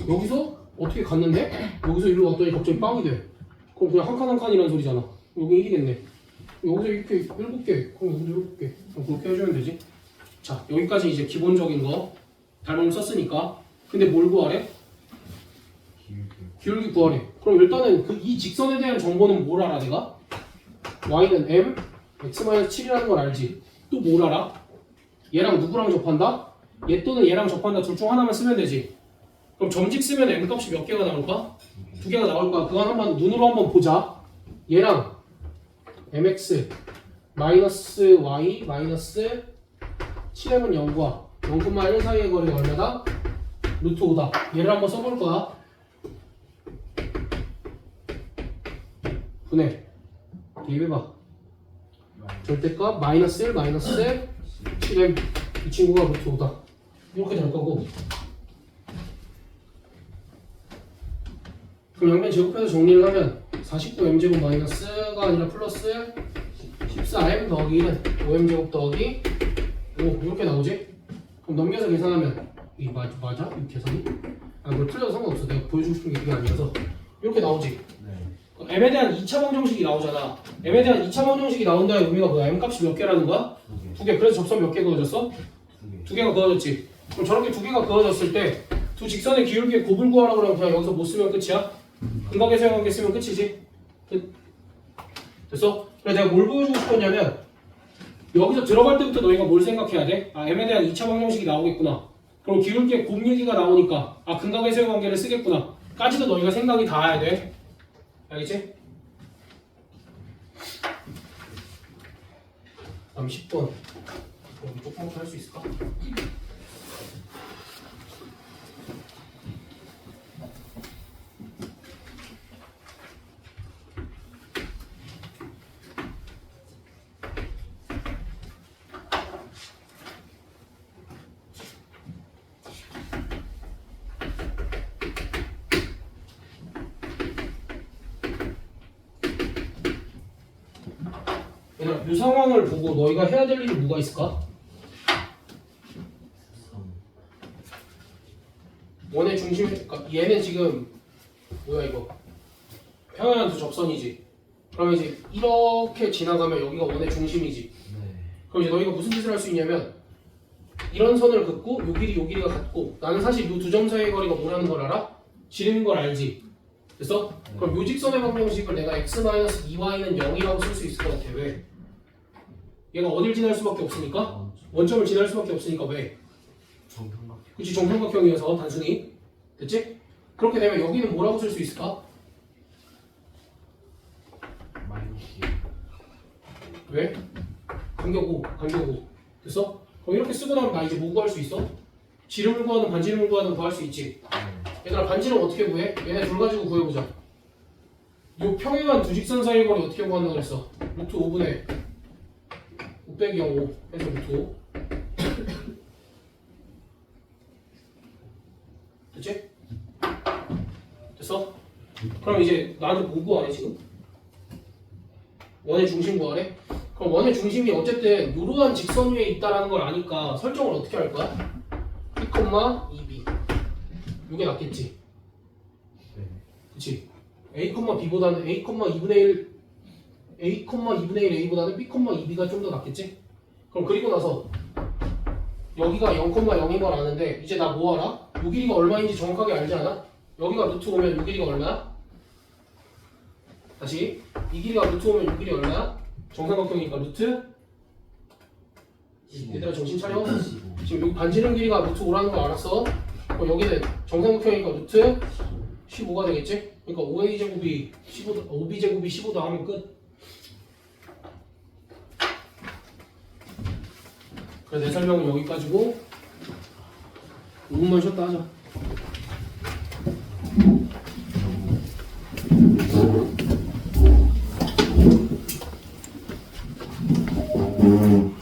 여기서 어떻게 갔는데 여기서 이리로 왔더니 갑자기 빵이 돼. 그럼 그냥 한 칸 한 칸이라는 소리잖아. 여기 이기겠네. 여기서 이렇게 7개, 그럼 여기서 7개. 그럼 그렇게 해주면 되지. 자, 여기까지 이제 기본적인 거 닮음을 썼으니까. 근데 뭘 구하래? 기울기 구하래. 그럼 일단은 이 직선에 대한 정보는 뭘 알아 내가? y는 m, x-7이라는 걸 알지. 또 뭘 알아? 얘랑 누구랑 접한다? 얘 또는 얘랑 접한다. 둘 중 하나만 쓰면 되지. 그럼 점직 쓰면 m 값이 몇 개가 나올까? 2개가 나올 거야. 그건 한번 눈으로 한번 보자. 얘랑 mx 마이너스 y 마이너스 7m은 0과 0,1 사이의 거리가 얼마다? 루트 5다. 얘를 한번 써볼 거야. 분해. 대입해봐. 절대값 마이너스 1 마이너스 7m. 이 친구가 루트 5다. 이렇게 될 거고. 그럼 양면 제곱해서 정리를 하면 49m제곱 마이너스가 아니라 플러스 14m 더하기 1은 5m제곱 더하기 5 이렇게 나오지? 그럼 넘겨서 계산하면 이게 맞아? 이 계산이? 아 그걸 틀려도 상관없어. 내가 보여주고 싶은 게 그게 아니라서 이렇게 나오지? 네. m에 대한 2차 방정식이 나오잖아. m에 대한 2차 방정식이 나온다의 의미가 뭐야? m 값이 몇 개라는 거야? 2개. 그래서 접선 몇 개 그어졌어? 2개가 그어졌지. 그럼 저렇게 2개가 그어졌을 때 두 직선의 기울기의 곱을 구하라고 그러면 그냥 여기서 못 쓰면 끝이야? 근각의 사용관계 쓰면 끝이지? 됐어? 그래서 내가 뭘 보여주고 싶었냐면 여기서 들어갈 때부터 너희가 뭘 생각해야 돼? 아 m에 대한 2차 방정식이 나오겠구나. 그럼 기울기의 곱 얘기가 나오니까 아 근각의 사용관계를 쓰겠구나 까지도 너희가 생각이 닿아야 돼. 알겠지? 다음 10번 여기 조금만 할 수 있을까? 얘들아, 이 상황을 보고 너희가 해야 될 일이 뭐가 있을까? 원의 중심, 그러니까 얘는 지금 뭐야 이거? 평행한 두 접선이지. 그러면 이제 이렇게 지나가면 여기가 원의 중심이지. 그럼 이제 너희가 무슨 짓을 할 수 있냐면 이런 선을 긋고 요 길이가 같고 나는 사실 요 두 점 사이의 거리가 뭐라는 걸 알아? 지름인 걸 알지? 됐어? 그럼 요 직선의 방정식을 내가 x-2y는 0이라고 쓸 수 있을 것 같아. 왜? 얘가 어딜 지날 수밖에 없으니까? 원점을 지날 수밖에 없으니까 왜? 그치, 정삼각형이어서 단순히. 됐지? 그렇게 되면 여기는 뭐라고 쓸 수 있을까? 왜? 간격 5. 됐어? 그럼 이렇게 쓰고 나면 나 이제 뭐 구할 수 있어? 지름을 구하든 반지름을 구하든 구할 수 있지. 얘들아, 반지름 어떻게 구해? 얘네 둘 가지고 구해보자. 요 평행한 두 직선 사이의 거리 어떻게 구한다고 그랬어? 루트 5분의 5 빼기 0 5 해서 루트 5. 됐지? 됐어? 그럼 이제 나한테 뭐 구하래 지금? 원의 중심 구하래? 그럼 원의 중심이 어쨌든 이러한 직선 위에 있다라는 걸 아니까 설정을 어떻게 할 거야? P, 2B 이게 낫겠지? 그치? A,B보다는 A,2분의 1 A보다는 B,2B가 좀 더 낫겠지? 그럼 그리고 나서 여기가 0,0인 걸 아는데 이제 나 뭐 알아? 요 길이가 얼마인지 정확하게 알지 않아? 여기가 루트 오면 요 길이가 얼마야? 다시 이 길이가 루트 오면 요 길이 얼마야? 정삼각형이니까 루트 얘들아 정신 차려. 지금 여기 반지름 길이가 루트 5라는 거 알았어? 그럼 여기는 정삼각형이니까 루트 15가 되겠지? 그러니까 5a제곱이 15, 5b제곱이 15다 하면 끝. 그래 내 설명은 여기까지고 5분만 쉬었다 하자.